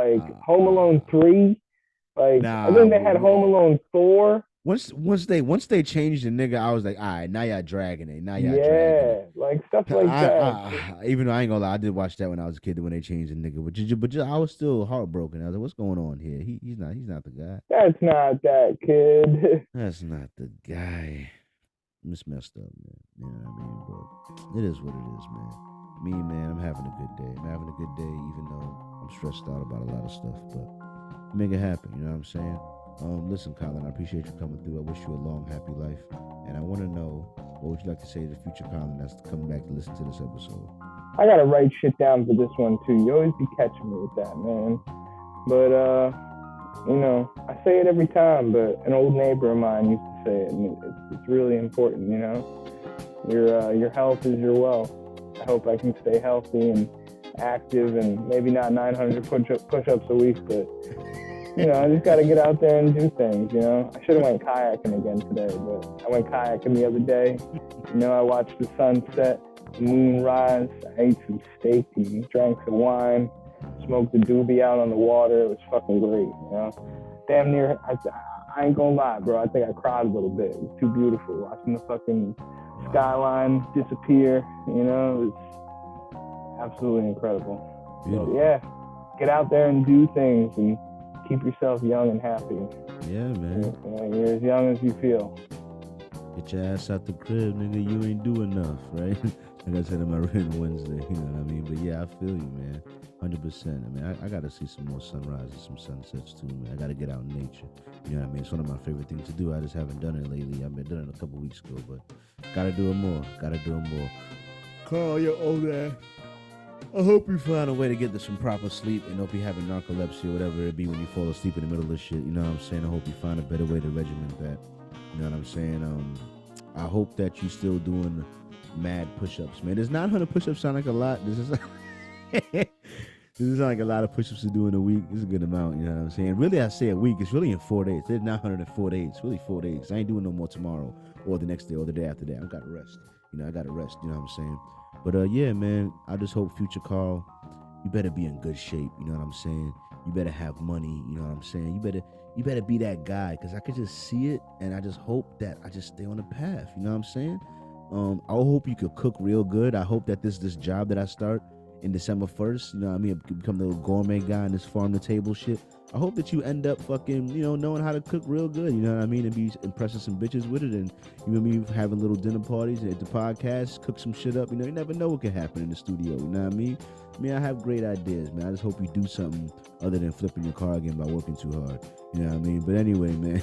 Home Alone 3. Like, I think they had Home Alone 4. Once they changed the nigga, I was like, all right, now y'all dragging it. Now y'all dragging Yeah, it. like stuff like that. Even though I ain't gonna lie, I did watch that when I was a kid when they changed the nigga, but I was still heartbroken. I was like, what's going on here? He's not the guy. That's not that kid. That's not the guy. It's messed up, man. You know what I mean? But it is what it is, man. Me, man, I'm having a good day. I'm having a good day, even though I'm stressed out about a lot of stuff. But make it happen. You know what I'm saying? Listen, Colin, I appreciate you coming through. I wish you a long, happy life. And I want to know, what would you like to say to the future Colin that's coming back to listen to this episode? I gotta write shit down for this one too. You always be catching me with that, man. But I say it every time, but an old neighbor of mine used to say it, and it's really important, Your health is your wealth. I hope I can stay healthy and active, and maybe not 900 push-ups a week, but I just got to get out there and do things, I should have went kayaking again today, but I went kayaking the other day. I watched the sunset, the moon rise. I ate some steak and drank some wine, smoked a doobie out on the water. It was fucking great, Damn near, I ain't gonna lie, bro. I think I cried a little bit. It was too beautiful watching the fucking skyline disappear, It was absolutely incredible. So, yeah, get out there and do things and keep yourself young and happy. Yeah, man. You're as young as you feel. Get your ass out the crib, nigga. You ain't do enough, right? Like I said in my written Wednesday, you know what I mean? But yeah, I feel you, man. 100%. I mean, I got to see some more sunrises, some sunsets too, man. I got to get out in nature. You know what I mean? It's one of my favorite things to do. I just haven't done it lately. I've been doing it a couple weeks ago, but got to do it more. Carl, you're old ass. I hope you find a way to get some proper sleep, and hope you having narcolepsy or whatever it be when you fall asleep in the middle of shit. You know what I'm saying? I hope you find a better way to regiment that. You know what I'm saying? I hope that you still doing mad push-ups, man. Does 900 push-ups sound like a lot? This is like a lot of push-ups to do in a week. It's a good amount, you know what I'm saying? Really, I say a week. It's really in 4 days. It's 900 in 4 days. It's really 4 days. I ain't doing no more tomorrow or the next day or the day after that. I got to rest. I got to rest. You know what I'm saying? But yeah, man, I just hope future Carl, you better be in good shape. You know what I'm saying? You better have money. You know what I'm saying? You better be that guy, because I could just see it, and I just hope that I just stay on the path. You know what I'm saying? I hope you could cook real good. I hope that this job that I start in December 1st, you know what I mean, become the little gourmet guy in this farm to table shit. I hope that you end up fucking, knowing how to cook real good, you know what I mean, and be impressing some bitches with it, and you know me having little dinner parties at the podcast, cook some shit up. You never know what can happen in the studio. You know what I mean? I have great ideas, man. I just hope you do something other than flipping your car again by working too hard. You know what I mean? But anyway, man,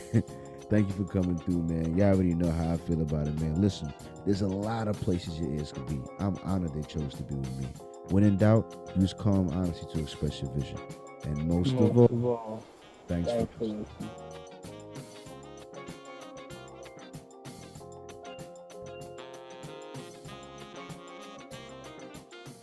thank you for coming through, man. Y'all already know how I feel about it, man. Listen, there's a lot of places your ears could be. I'm honored they chose to be with me. When in doubt, use calm honesty to express your vision. And most of all, thanks for listening.